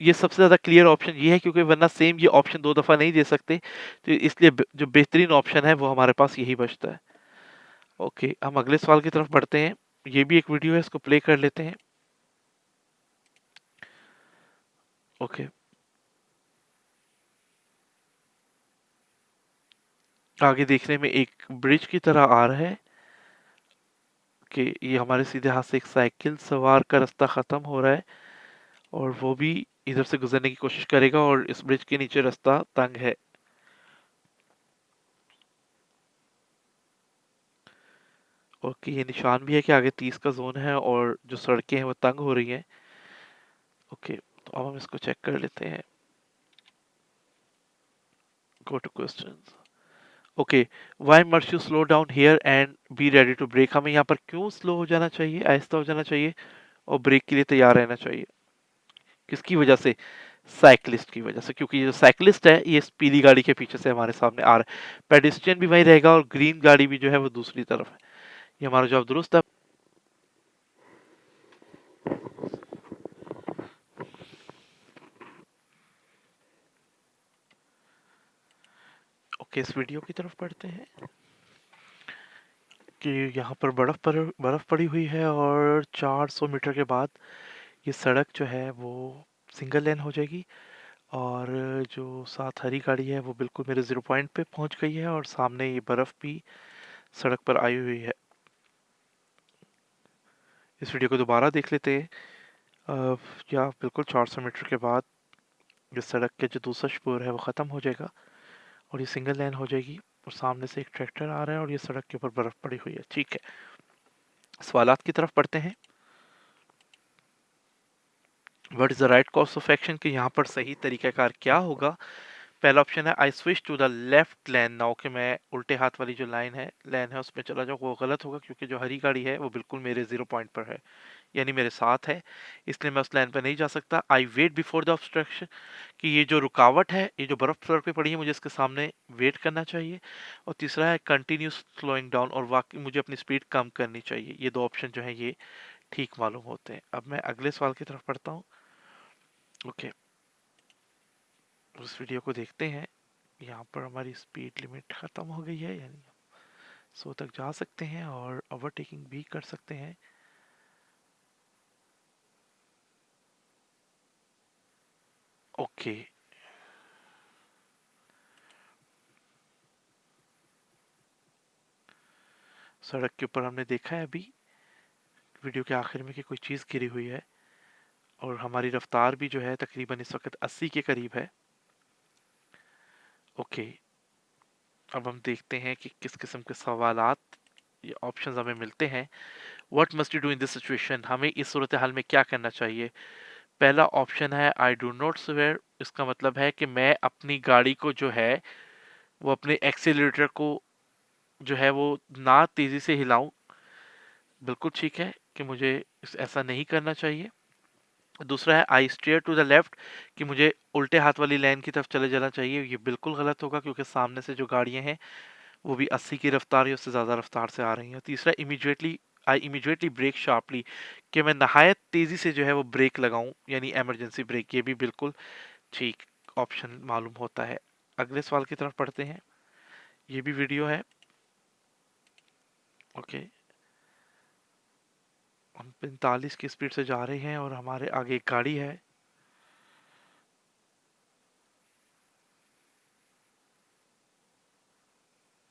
ये सबसे ज़्यादा क्लियर ऑप्शन ये है क्योंकि वरना सेम ये ऑप्शन 2 दफ़ा नहीं दे सकते। तो इसलिए जो बेहतरीन ऑप्शन है वो हमारे पास यही बचता है। ओके, हम अगले सवाल की तरफ बढ़ते हैं। ये भी एक वीडियो है, इसको प्ले कर लेते हैं। ओके, आगे देखने में एक ब्रिज की तरह आ रहा है कि ये हमारे सीधे हाथ से एक साइकिल सवार का रास्ता ख़त्म हो रहा है और वो भी इधर से गुजरने की कोशिश करेगा और इस ब्रिज के नीचे रास्ता तंग है। ओके, ये निशान भी है कि आगे 30 का जोन है और जो सड़कें हैं वो तंग हो रही हैं। ओके, तो अब हम इसको चेक कर लेते हैं। Go to questions. Okay, why must you slow down here and be ready to brake? हमें यहाँ पर क्यों स्लो हो जाना चाहिए, आहिस्ता हो जाना चाहिए और ब्रेक के लिए तैयार रहना चाहिए? किसकी वजह से? साइकिलिस्ट की वजह से, क्योंकि ये जो साइकिलिस्ट है ये इस पीली गाड़ी के पीछे से हमारे सामने आ रहा है। पेडिस्ट्रियन भी वहीं रहेगा और ग्रीन गाड़ी भी जो है वो दूसरी तरफ है। ये हमारा जवाब दुरुस्त है। ओके, इस वीडियो की तरफ पढ़ते हैं कि यहाँ पर बर्फ पड़ी हुई है और 400 मीटर के बाद ये सड़क जो है वो सिंगल लेन हो जाएगी और जो साथ हरी गाड़ी है वो बिल्कुल मेरे ज़ीरो पॉइंट पे पहुंच गई है और सामने ये बर्फ़ भी सड़क पर आई हुई है। इस वीडियो को दोबारा देख लेते हैं। या बिल्कुल 400 मीटर के बाद ये सड़क के जो दूसरा स्पोर है वो ख़त्म हो जाएगा और ये सिंगल लाइन हो जाएगी और सामने से एक ट्रैक्टर आ रहा है और ये सड़क के ऊपर बर्फ़ पड़ी हुई है। ठीक है, सवालात की तरफ पढ़ते हैं। What is the right course of action, कि यहाँ पर सही तरीक़ाकार क्या होगा? पहला ऑप्शन है I switch to the left lane now, कि मैं उल्टे हाथ वाली जो लाइन है लेन है उसमें चला जाऊँ। वो गलत होगा क्योंकि जो हरी गाड़ी है वो बिल्कुल मेरे ज़ीरो पॉइंट पर है, यानी मेरे साथ है, इसलिए मैं उस लाइन पर नहीं जा सकता। I wait before the obstruction, कि ये जो रुकावट है, ये जो बर्फ़ सड़क पे पड़ी है, मुझे इसके सामने वेट करना चाहिए। और तीसरा है कंटिन्यू स्लोइंग डाउन, और वाकई मुझे अपनी स्पीड कम करनी चाहिए। ये दो ऑप्शन जो है ये ठीक मालूम होते हैं। अब मैं अगले सवाल की तरफ पढ़ता हूँ। ओके, उस वीडियो को देखते हैं। यहाँ पर हमारी स्पीड लिमिट ख़त्म हो गई है, यानी 100 तक जा सकते हैं और ओवरटेकिंग भी कर सकते हैं। ओके, सड़क के ऊपर हमने देखा है अभी वीडियो के आखिर में कि कोई चीज़ गिरी हुई है और हमारी रफ्तार भी जो है तकरीबन इस वक्त 80 के करीब है। ओके, अब हम देखते हैं कि किस किस्म के सवालात या ऑप्शंस हमें मिलते हैं। What must you do in this situation, हमें इस सूरत हाल में क्या करना चाहिए? पहला ऑप्शन है आई डू नॉट स्वेयर, इसका मतलब है कि मैं अपनी गाड़ी को जो है वो अपने एक्सीलरेटर को जो है वो ना तेज़ी से हिलाऊं। बिल्कुल ठीक है कि मुझे ऐसा नहीं करना चाहिए। दूसरा है I stair to the left, कि मुझे उल्टे हाथ वाली लाइन की तरफ चले जाना चाहिए। ये बिल्कुल गलत होगा क्योंकि सामने से जो गाड़ियां हैं वो भी 80 की रफ्तार या उससे ज़्यादा रफ्तार से आ रही हैं। तीसरा आई इमीडिएटली ब्रेक शार्पली, कि मैं नहायत तेज़ी से जो है वो ब्रेक लगाऊं, यानी इमरजेंसी ब्रेक। ये भी बिल्कुल ठीक ऑप्शन मालूम होता है। अगले सवाल की तरफ पढ़ते हैं। ये भी वीडियो है। ओके, हम 45 की स्पीड से जा रहे हैं और हमारे आगे एक गाड़ी है।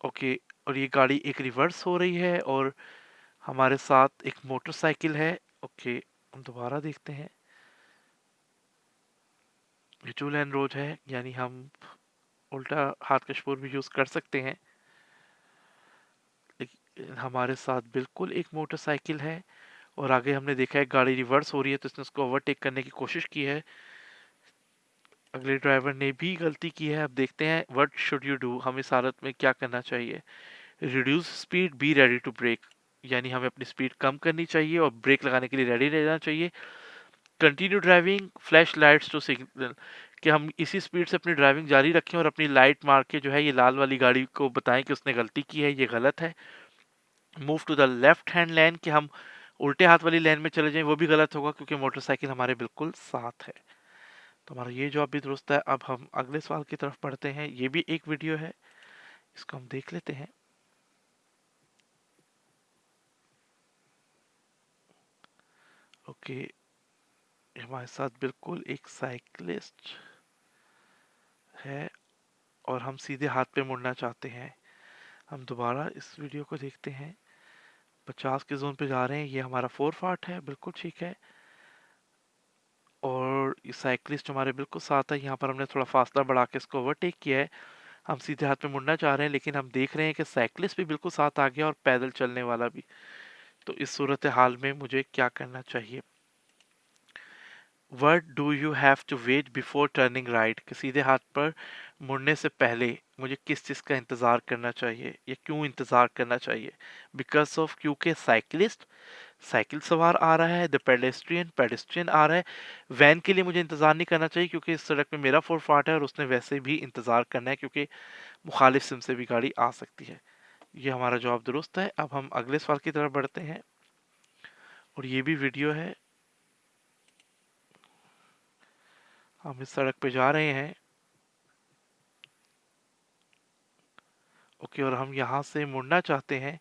ओके, और ये गाड़ी एक रिवर्स हो रही है और हमारे साथ एक मोटरसाइकिल है। ओके, हम दोबारा देखते हैं। ये टू लेन रोड है, यानी हम उल्टा हाथ का शोर भी यूज कर सकते हैं। लेकिन हमारे साथ बिल्कुल एक मोटरसाइकिल है और आगे हमने देखा है गाड़ी रिवर्स हो रही है, तो इसने उसको ओवरटेक करने की कोशिश की है। अगले ड्राइवर ने भी गलती की है। अब देखते हैं व्हाट शुड यू डू, हम इस हालत में क्या करना चाहिए। Reduce speed, be ready to brake, यानी हमें अपनी स्पीड कम करनी चाहिए और ब्रेक लगाने के लिए रेडी रहना चाहिए। Continue driving, flash lights to signal, कि हम इसी स्पीड से अपनी ड्राइविंग जारी रखें और अपनी लाइट मार के जो है ये लाल वाली गाड़ी को बताएं कि उसने गलती की है, ये गलत है। Move to the left hand lane, कि हम उल्टे हाथ वाली लेन में चले जाएं, वो भी गलत होगा क्योंकि मोटरसाइकिल हमारे बिल्कुल साथ है। तो हमारा ये जवाब भी दुरुस्त है। अब हम अगले सवाल की तरफ बढ़ते हैं। ये भी एक वीडियो है, इसको हम देख लेते हैं। ओके, हमारे साथ बिल्कुल एक साइकिलिस्ट है और हम सीधे हाथ पे मुड़ना चाहते हैं। हम दोबारा इस वीडियो को देखते हैं। 50 के जोन पे जा रहे हैं, ये हमारा 4 फाट है, बिल्कुल ठीक है। और ये साइकिलिस्ट हमारे बिल्कुल साथ है। यहाँ पर हमने थोड़ा फासला बढ़ा के इसको ओवरटेक किया है। हम सीधे हाथ पे मुड़ना चाह रहे हैं, लेकिन हम देख रहे हैं कि साइकिलिस्ट भी बिल्कुल साथ आ गया और पैदल चलने वाला भी। तो इस सूरत हाल में मुझे क्या करना चाहिए। What do you have to wait before turning right, कि सीधे हाथ पर मुड़ने से पहले मुझे किस चीज़ का इंतज़ार करना चाहिए या क्यों इंतज़ार करना चाहिए। बिकॉज ऑफ, क्योंकि साइकिलिस्ट साइकिल सवार आ रहा है, द पेडेस्ट्रियन पेडेस्ट्रियन आ रहा है। वैन के लिए मुझे इंतज़ार नहीं करना चाहिए क्योंकि इस सड़क में मेरा 4 फाट है और उसने वैसे भी इंतज़ार करना है क्योंकि मुखालिफ सिम से भी गाड़ी आ सकती है। ये हमारा जवाब दुरुस्त है। अब हम अगले सवाल की तरफ बढ़ते हैं और ये भी वीडियो है। हम इस सड़क पे जा रहे हैं। ओके, और हम यहाँ से मुड़ना चाहते हैं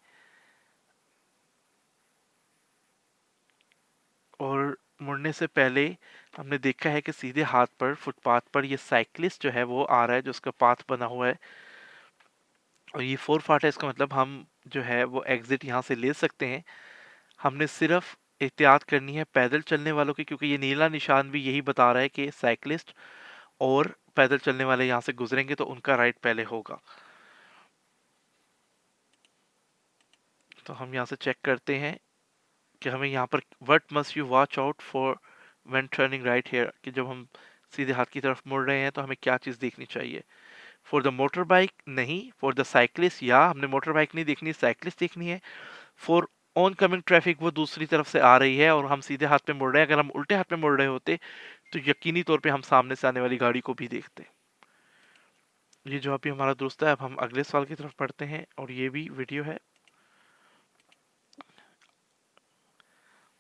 और मुड़ने से पहले हमने देखा है कि सीधे हाथ पर फुटपाथ पर ये साइकिलिस्ट जो है वो आ रहा है, जो उसका पाथ बना हुआ है और ये 4 फाट है। इसका मतलब हम जो है वो एग्जिट यहाँ से ले सकते हैं। हमने सिर्फ एहतियात करनी है पैदल चलने वालों की, क्योंकि ये नीला निशान भी यही बता रहा है कि साइकिलिस्ट और पैदल चलने वाले यहाँ से गुजरेंगे तो उनका राइट पहले होगा। तो हम यहाँ से चेक करते हैं कि हमें यहाँ पर what must you watch out for when turning right here, कि जब हम सीधे हाथ की तरफ मुड़ रहे हैं तो हमें क्या चीज़ देखनी चाहिए। फॉर द मोटर बाइक नहीं, फॉर द साइकिलिस्ट या हमने मोटर बाइक नहीं देखनी, साइकिलिस्ट देखनी है। फॉर ऑन कमिंग ट्रैफिक, वो दूसरी तरफ से आ रही है और हम सीधे हाथ पे मुड़ रहे हैं। अगर हम उल्टे हाथ पे मुड़ रहे होते तो यकीनी तौर पे हम सामने से आने वाली गाड़ी को भी देखते। ये जवाब भी हमारा दुरुस्त है। अब हम अगले सवाल की तरफ पढ़ते हैं और ये भी वीडियो है।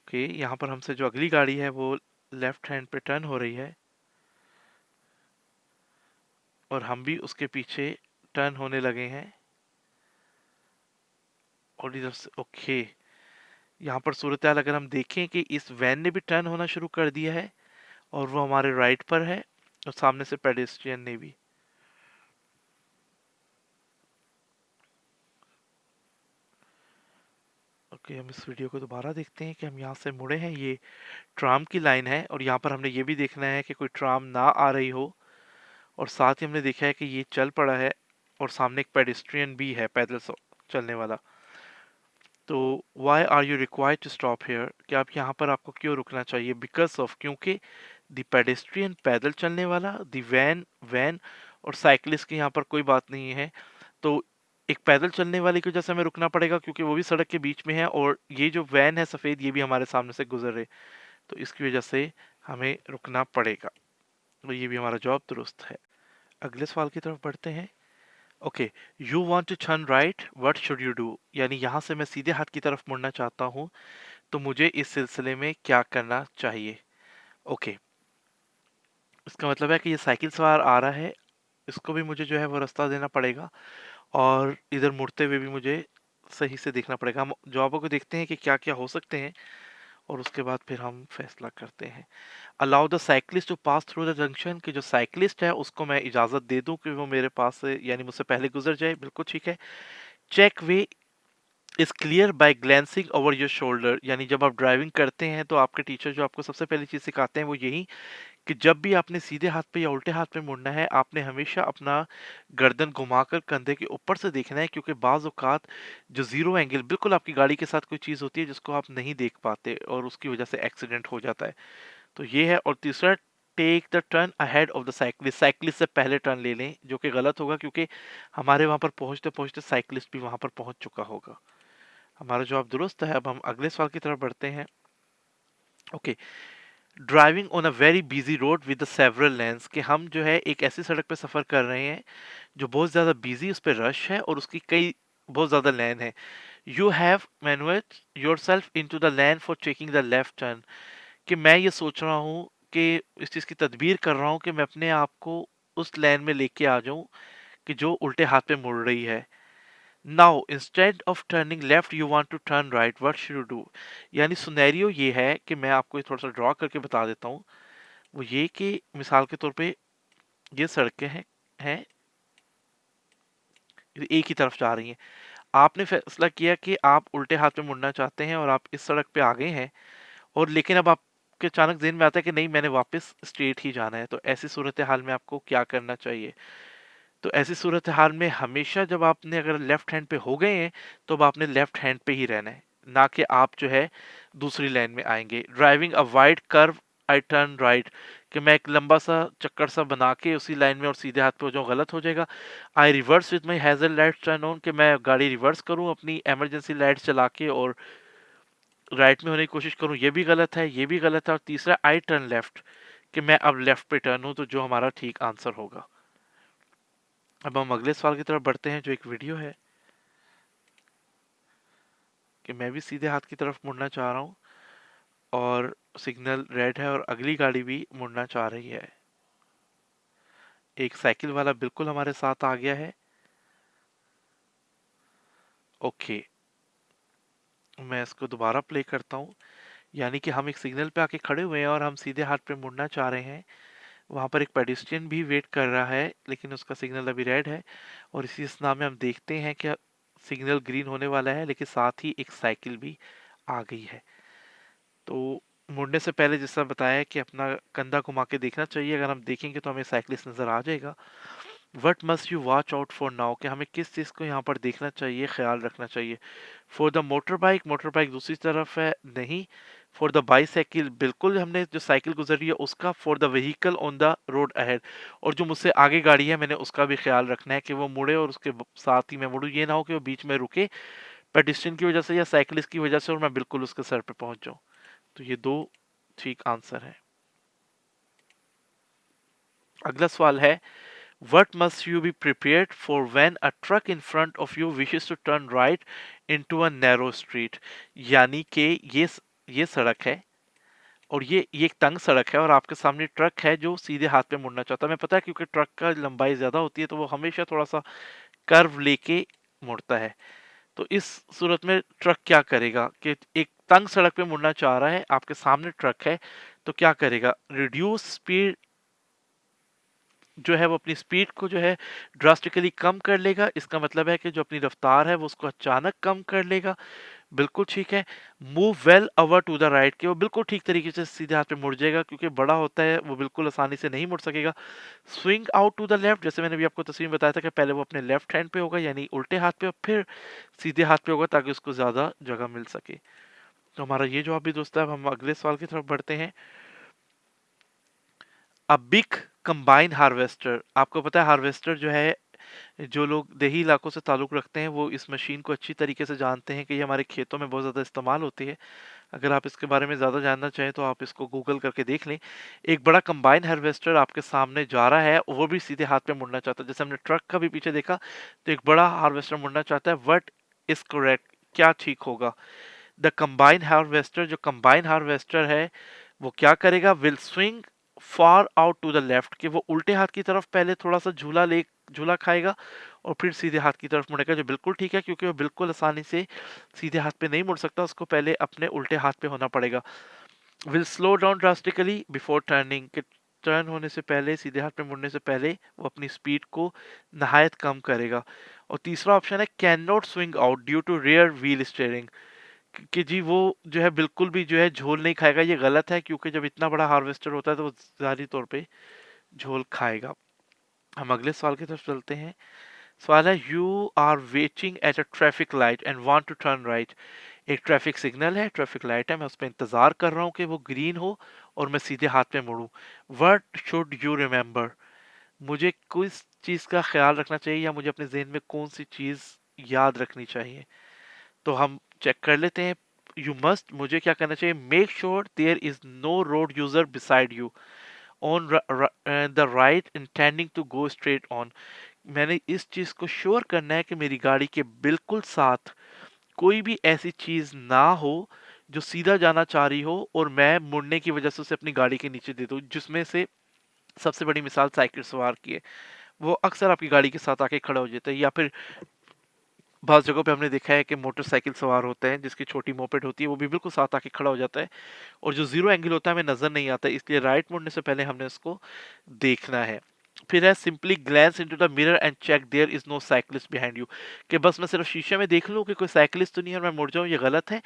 ओके, यहाँ पर हमसे जो अगली गाड़ी है वो लेफ्ट हैंड पे टर्न हो रही है और हम भी उसके पीछे टर्न होने लगे हैं। और इधर से ओके, यहाँ पर सूरत हाल अगर हम देखें कि इस वैन ने भी टर्न होना शुरू कर दिया है और वो हमारे राइट पर है और सामने से पेडेस्ट्रियन ने भी। ओके, हम इस वीडियो को दोबारा देखते हैं कि हम यहाँ से मुड़े हैं। ये ट्राम की लाइन है और यहाँ पर हमने ये भी देखना है कि कोई ट्राम ना आ रही हो और साथ ही हमने देखा है कि ये चल पड़ा है और सामने एक पेडेस्ट्रियन भी है, पैदल चलने वाला। तो why are you required to stop here, कि आप यहाँ पर आपको क्यों रुकना चाहिए। बिकॉज ऑफ, क्योंकि द पेडेस्ट्रियन पैदल चलने वाला, द वैन वैन और साइकिलिस्ट की यहाँ पर कोई बात नहीं है। तो एक पैदल चलने वाले की वजह से हमें रुकना पड़ेगा क्योंकि वो भी सड़क के बीच में है और ये जो वैन है सफ़ेद ये भी हमारे सामने से गुजर रहे, तो इसकी वजह से हमें रुकना पड़ेगा। तो ये भी हमारा जवाब दुरुस्त है। अगले सवाल की तरफ बढ़ते हैं। Okay, you want to turn right, what should you do, यानी यहाँ से मैं सीधे हाथ की तरफ मुड़ना चाहता हूँ तो मुझे इस सिलसिले में क्या करना चाहिए। ओके, इसका मतलब है कि ये साइकिल सवार आ रहा है, इसको भी मुझे जो है वो रास्ता देना पड़ेगा और इधर मुड़ते हुए भी मुझे सही से देखना पड़ेगा। हम जवाबों को देखते हैं कि क्या क्या हो सकते हैं और उसके बाद फिर हम फैसला करते हैं। Allow the cyclist to pass through the junction, कि जो साइक्लिस्ट है उसको मैं इजाज़त दे दूं कि वो मेरे पास से यानी मुझसे पहले गुजर जाए, बिल्कुल ठीक है। Check way is clear by glancing over your shoulder, यानी जब आप ड्राइविंग करते हैं तो आपके टीचर जो आपको सबसे पहली चीज़ सिखाते हैं वो यही कि जब भी आपने सीधे हाथ पे या उल्टे हाथ पे मुड़ना है, आपने हमेशा अपना गर्दन घुमाकर कंधे के ऊपर से देखना है, क्योंकि बाज़ औक़ात जो ज़ीरो एंगल बिल्कुल आपकी गाड़ी के साथ कोई चीज़ होती है जिसको आप नहीं देख पाते और उसकी वजह से एक्सीडेंट हो जाता है। तो ये है। और तीसरा, take the turn ahead of the cyclist, cyclist से पहले टर्न ले लें, जो कि गलत होगा क्योंकि हमारे वहाँ पर पहुँचते-पहुँचते साइक्लिस्ट भी वहाँ पर पहुँच चुका होगा। हमारा जवाब दुरुस्त है। अब हम अगले सवाल की तरफ बढ़ते हैं। Okay, driving on a very busy road with several lens, कि हम जो है एक ऐसी सड़क पे सफ़र कर रहे हैं जो बहुत ज़्यादा बिजी, उस पे रश है और उसकी कई बहुत ज़्यादा लेन है। You have manoeuvred yourself into the lane for taking the left turn, कि मैं ये सोच रहा हूँ कि इस चीज़ की तदबीर कर रहा हूँ कि मैं अपने आप को उस लेन में लेके आ जाऊँ कि जो उल्टे हाथ पे मुड़ रही है। Now instead of turning left you want to turn right, what should you do. यानी सिनेरियो ये है कि मैं आपको ये थोड़ा सा ड्रॉ करके बता देता हूँ। वो ये कि मिसाल के तौर पे ये सड़कें हैं एक ही तरफ जा रही हैं। आपने फैसला किया कि आप उल्टे हाथ पे मुड़ना चाहते हैं और आप इस सड़क पे आ गए हैं, और लेकिन अब आपके अचानक ज़हन में आता है कि नहीं, मैंने वापस स्ट्रेट ही जाना है। तो ऐसी सूरत हाल में आपको क्या करना चाहिए? तो ऐसी सूरत हाल में हमेशा जब आपने अगर लेफ्ट हैंड पे हो गए हैं, तो अब आपने लेफ्ट हैंड पे ही रहना है, ना कि आप जो है दूसरी लाइन में आएँगे। Driving a wide curve I turn right, कि मैं एक लंबा सा चक्कर सा बना के उसी लाइन में और सीधे हाथ पे हो जाऊँ, गलत हो जाएगा। I reverse with my hazard lights turn on, कि मैं गाड़ी रिवर्स करूँ अपनी इमरजेंसी लाइट चला के और राइट में होने की कोशिश करूँ, ये भी गलत है, ये भी गलत है। और तीसरा, आई टर्न लेफ्ट, कि मैं अब लेफ्ट पे टर्न हूँ, तो जो हमारा ठीक आंसर होगा। अब हम अगले सवाल की तरफ बढ़ते हैं, जो एक वीडियो है कि मैं भी सीधे हाथ की तरफ मुड़ना चाह रहा हूँ और सिग्नल रेड है और अगली गाड़ी भी मुड़ना चाह रही है। एक साइकिल वाला बिल्कुल हमारे साथ आ गया है। ओके, मैं इसको दोबारा प्ले करता हूँ। यानी कि हम एक सिग्नल पे आके खड़े हुए हैं और हम सीधे हाथ पे मुड़ना चाह रहे हैं। वहाँ पर एक पेडेस्ट्रियन भी वेट कर रहा है, लेकिन उसका सिग्नल अभी रेड है। और इसी स्थिति में हम देखते हैं कि सिग्नल ग्रीन होने वाला है, लेकिन साथ ही एक साइकिल भी आ गई है। तो मुड़ने से पहले जैसा बताया कि अपना कंधा घुमा के देखना चाहिए। अगर हम देखेंगे तो हमें साइक्लिस्ट नज़र आ जाएगा। What must you watch out for now, कि हमें किस चीज़ को यहाँ पर देखना चाहिए, ख्याल रखना चाहिए। फॉर द मोटर बाइक दूसरी तरफ है, नहीं। फॉर द बाईसाइकिल, बिल्कुल हमने जो साइकिल गुजरी है उसका। For the vehicle on the road ahead, और जो मुझसे आगे गाड़ी है मैंने उसका भी ख्याल रखना है कि वो मुड़े और उसके साथ ही मैं मुड़ूँ। ये ना हो कि वो बीच में रुके पेडिस्ट्रियन की वजह से या साइकिलिस्ट की वजह से और मैं बिल्कुल उसके सर पे पहुंच जाऊं। तो ये दो ठीक आंसर है। अगला सवाल है, what must you be prepared for when a truck in front of you wishes to turn right into a narrow street. यानी कि ये सड़क है और ये एक तंग सड़क है और आपके सामने ट्रक है जो सीधे हाथ पे मुड़ना चाहता है। मैं पता है क्योंकि ट्रक का लंबाई ज्यादा होती है तो वो हमेशा थोड़ा सा कर्व लेके मुड़ता है। तो इस सूरत में ट्रक क्या करेगा कि एक तंग सड़क पे मुड़ना चाह रहा है, आपके सामने ट्रक है, तो क्या करेगा? रिड्यूस स्पीड, जो है वो अपनी स्पीड को जो है ड्रास्टिकली कम कर लेगा। इसका मतलब है कि जो अपनी रफ्तार है वो उसको अचानक कम कर लेगा। बिल्कुल ठीक है। Move well over to the right, कि वो बिल्कुल ठीक तरीके से सीधे हाथ पे मुड़ जाएगा, क्योंकि बड़ा होता है वो बिल्कुल आसानी से नहीं मुड़ सकेगा। Swing out to the left, जैसे मैंने भी आपको तस्वीर में बताया था कि पहले वो अपने लेफ्ट हैंड पे होगा यानी उल्टे हाथ पे, और फिर सीधे हाथ पे होगा ताकि उसको ज्यादा जगह मिल सके। तो हमारा ये जवाब भी दोस्त है। अब हम अगले सवाल की तरफ बढ़ते हैं। अ बिग कंबाइन हार्वेस्टर, आपको पता है हार्वेस्टर जो है, जो लोग देही इलाकों से ताल्लुक़ रखते हैं वो इस मशीन को अच्छी तरीके से जानते हैं कि ये हमारे खेतों में बहुत ज़्यादा इस्तेमाल होती है। अगर आप इसके बारे में ज़्यादा जानना चाहें तो आप इसको गूगल करके देख लें। एक बड़ा कंबाइन हार्वेस्टर आपके सामने जा रहा है, वो भी सीधे हाथ पे मुड़ना चाहता है। जैसे हमने ट्रक का भी पीछे देखा, तो एक बड़ा हार्वेस्टर मुड़ना चाहता है। व्हाट इज़ करेक्ट, क्या ठीक होगा? द कंबाइन हार्वेस्टर, जो कंबाइन हार्वेस्टर है वो क्या करेगा? Will swing far out to the left, कि वो उल्टे हाथ की तरफ पहले थोड़ा सा झूला ले झूला खाएगा और फिर सीधे हाथ की तरफ मुड़ेगा, जो बिल्कुल ठीक है क्योंकि वो बिल्कुल आसानी से सीधे हाथ पे नहीं मुड़ सकता, उसको पहले अपने उल्टे हाथ पे होना पड़ेगा। Will slow down drastically before turning, कि टर्न होने से पहले, सीधे हाथ पे मुड़ने से पहले वो अपनी स्पीड को नहायत कम करेगा। और तीसरा ऑप्शन है can not swing out due to rear wheel steering, कि जी वो जो है बिल्कुल भी जो है झोल नहीं खाएगा। ये गलत है क्योंकि जब इतना बड़ा हार्वेस्टर होता है तो वो जारी तौर पे झोल खाएगा। हम अगले सवाल की तरफ चलते हैं। सवाल है you are waiting at a traffic light and want to turn right. एक ट्रैफिक सिग्नल है, ट्रैफिक लाइट है, मैं उस पर इंतजार कर रहा हूँ कि वो ग्रीन हो और मैं सीधे हाथ पे मुड़ूं। व्हाट शुड यू रिमेंबर, मुझे किस चीज का ख्याल रखना चाहिए या मुझे अपने जहन में कौन सी चीज याद रखनी चाहिए? तो हम चेक कर लेते हैं। यू मस्ट, मुझे क्या करना चाहिए? Make sure there is no road user beside you on the right intending to go straight on. मैंने इस चीज को श्योर करना है कि मेरी गाड़ी के बिल्कुल साथ कोई भी ऐसी चीज ना हो जो सीधा जाना चाह रही हो और मैं मुड़ने की वजह से उसे अपनी गाड़ी के नीचे दे दूं। जिसमें से सबसे बड़ी मिसाल साइकिल सवार की है, वो अक्सर आपकी गाड़ी के साथ आके खड़ा हो जाता है। या फिर बहुत जगहों पे हमने देखा है कि मोटरसाइकिल सवार होते हैं जिसकी छोटी मोपेड होती है, वो भी बिल्कुल साथ आके खड़ा हो जाता है और जो जीरो एंगल होता है हमें नजर नहीं आता, इसलिए राइट मुड़ने से पहले हमने उसको देखना है। फिर है simply glance into the mirror and check there is no cyclist behind you, कि बस मैं सिर्फ शीशे में देख लूं कि कोई साइकिलिस्ट तो नहीं है और मैं मुड़ जाऊं। ये गलत है।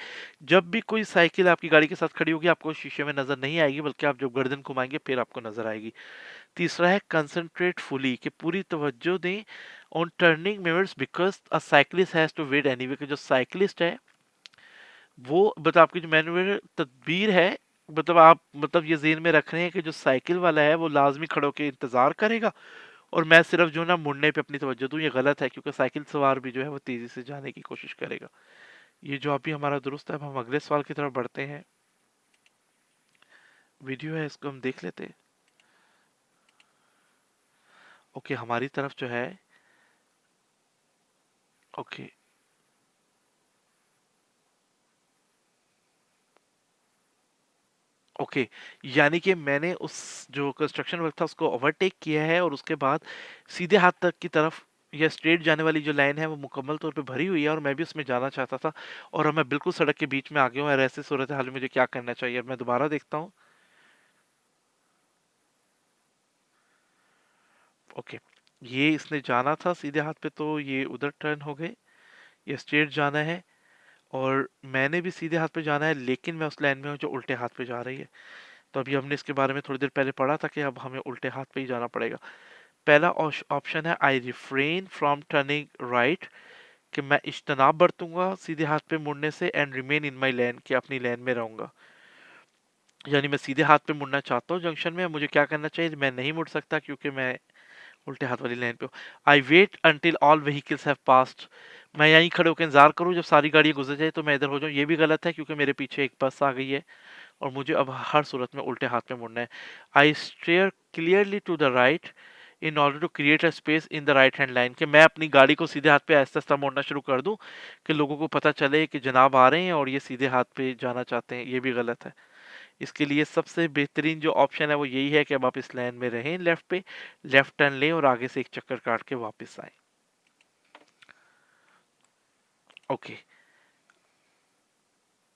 जब भी कोई साइकिल आपकी गाड़ी के साथ खड़ी होगी आपको शीशे में नजर नहीं आएगी, बल्कि आप जब गर्दन घुमाएंगे फिर आपको नजर आएगी। तीसरा है कंसंट्रेट फुली, कि पूरी तवज्जो दें on turning mirrors because a cyclist has to wait anyway, कि जो साइकिलिस्ट है वो मतलब आपकी जो मैनुअल तदबीर है, मतलब आप मतलब ये ज़हन में रख रहे हैं कि जो साइकिल वाला है वो लाजमी खड़े होकर इंतजार करेगा और मैं सिर्फ जो ना मुड़ने पे अपनी तवज्जो दूं। ये गलत है क्योंकि साइकिल सवार भी जो है वो तेजी से जाने की कोशिश करेगा। ये जवाब भी हमारा दुरुस्त है। अब हम अगले सवाल की तरफ बढ़ते हैं। वीडियो है, इसको हम देख लेते हैं। ओके, हमारी तरफ जो है, ओके ओके, यानी कि मैंने उस जो कंस्ट्रक्शन वर्क था उसको ओवरटेक किया है और उसके बाद सीधे हाथ तक की तरफ या स्ट्रेट जाने वाली जो लाइन है वो मुकम्मल तौर पे भरी हुई है और मैं भी उसमें जाना चाहता था और अब मैं बिल्कुल सड़क के बीच में आ गया हूँ। और ऐसे सूरत हाल में मुझे क्या करना चाहिए? अब मैं दोबारा देखता हूँ। ओके, ये इसने जाना था सीधे हाथ पे तो ये उधर टर्न हो गए। ये स्ट्रेट जाना है और मैंने भी सीधे हाथ पे जाना है, लेकिन मैं उस लाइन में हूँ जो उल्टे हाथ पे जा रही है। तो अभी हमने इसके बारे में थोड़ी देर पहले पढ़ा था कि अब हमें उल्टे हाथ पे ही जाना पड़ेगा। पहला ऑप्शन है आई रिफ्रेन फ्रॉम टर्निंग राइट, कि मैं इज्तनाब बरतूंगा सीधे हाथ पे मुड़ने से, एंड रिमेन इन माई लेन, कि अपनी लेन में रहूंगा। यानी मैं सीधे हाथ पे मुड़ना चाहता हूँ जंक्शन में, मुझे क्या करना चाहिए? मैं नहीं मुड़ सकता क्योंकि मैं उल्टे हाथ वाली लाइन पे हूँ। I wait until all vehicles have passed, मैं यहीं खड़े होकर इंतजार करूँ जब सारी गाड़ियां गुजर जाए तो मैं इधर हो जाऊँ। ये भी गलत है क्योंकि मेरे पीछे एक बस आ गई है और मुझे अब हर सूरत में उल्टे हाथ में मुड़ना है। I steer clearly to the right in order to create a space in the right hand line, कि मैं अपनी गाड़ी को सीधे हाथ पे आहिस्ता आहिस्ता मोड़ना शुरू कर दूं कि लोगों को पता चले कि जनाब आ रहे हैं और ये सीधे हाथ पे जाना चाहते हैं। ये भी गलत है। इसके लिए सबसे बेहतरीन जो ऑप्शन है वो यही है कि अब आप इस लाइन में रहें, लेफ्ट पे लेफ्ट टर्न लें और आगे से एक चक्कर काट के वापस आए। Okay,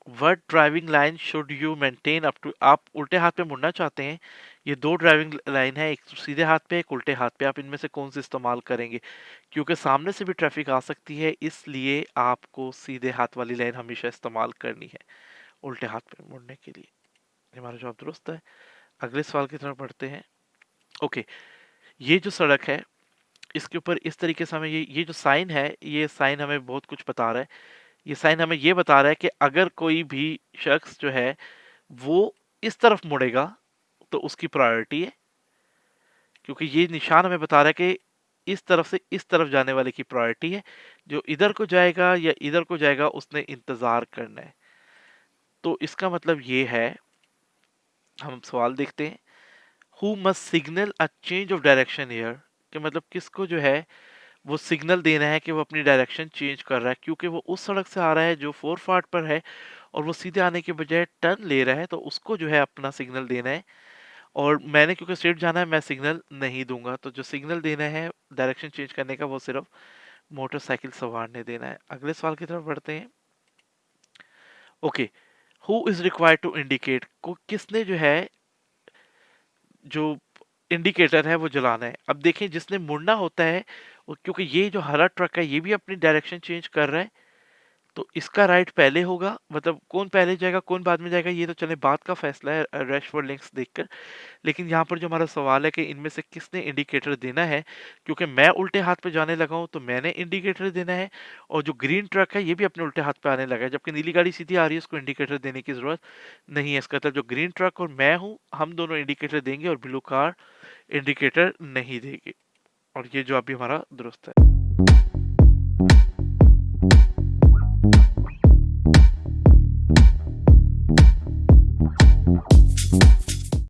what driving line should you maintain up to, आप उल्टे हाथ पे मुड़ना चाहते हैं। ये दो ड्राइविंग लाइन है, एक सीधे हाथ पे एक उल्टे हाथ पे, आप इनमें से कौन सी इस्तेमाल करेंगे? क्योंकि सामने से भी ट्रैफिक आ सकती है, इसलिए आपको सीधे हाथ वाली लाइन हमेशा इस्तेमाल करनी है उल्टे हाथ पे मुड़ने के लिए। हमारा जवाब दुरुस्त है। अगले सवाल की तरफ बढ़ते हैं। ओके, ये जो सड़क है इसके ऊपर इस तरीके से हमें ये जो साइन है, ये साइन हमें बहुत कुछ बता रहा है। ये साइन हमें ये बता रहा है कि अगर कोई भी शख्स जो है वो इस तरफ मुड़ेगा तो उसकी प्रायोरिटी है, क्योंकि ये निशान हमें बता रहा है कि इस तरफ से इस तरफ जाने वाले की प्रायोरिटी है। जो इधर को जाएगा या इधर को जाएगा उसने इंतजार करना है। तो इसका मतलब ये है, हम सवाल देखते हैं। Who must signal a change of direction here, कि मतलब किसको जो है वो सिग्नल देना है कि वो अपनी डायरेक्शन चेंज कर रहा है, क्योंकि वो उस सड़क से आ रहा है जो फोर फाट पर है और वो सीधे आने के बजाय टर्न ले रहा है, तो उसको जो है अपना सिग्नल देना है। और मैंने क्योंकि स्ट्रेट जाना है, मैं सिग्नल नहीं दूंगा। तो जो सिग्नल देना है डायरेक्शन चेंज करने का, वो सिर्फ मोटरसाइकिल सवार ने देना है। अगले सवाल की तरफ बढ़ते हैं। Okay, who is required to indicate, को किसने जो है, जो इंडिकेटर है वो जलाना है। अब देखें, जिसने मुड़ना होता है क्योंकि ये जो हरा ट्रक है ये भी अपनी डायरेक्शन चेंज कर रहा है, तो इसका राइट पहले होगा। मतलब कौन पहले जाएगा कौन बाद में जाएगा, ये तो चले बात का फैसला है रैशफोर्ड लिंक्स देखकर। लेकिन यहाँ पर जो हमारा सवाल है कि इनमें से किसने इंडिकेटर देना है, क्योंकि मैं उल्टे हाथ पे जाने लगा हूँ तो मैंने इंडिकेटर देना है। और जो ग्रीन ट्रक है ये भी अपने उल्टे हाथ पे आने लगा है, जबकि नीली गाड़ी सीधी आ रही है, उसको इंडिकेटर देने की जरूरत नहीं है। इसका मतलब जो ग्रीन ट्रक और मैं हूँ, हम दोनों इंडिकेटर देंगे और ब्लू कार इंडिकेटर नहीं देगी। और ये जो अभी हमारा दुरुस्त है।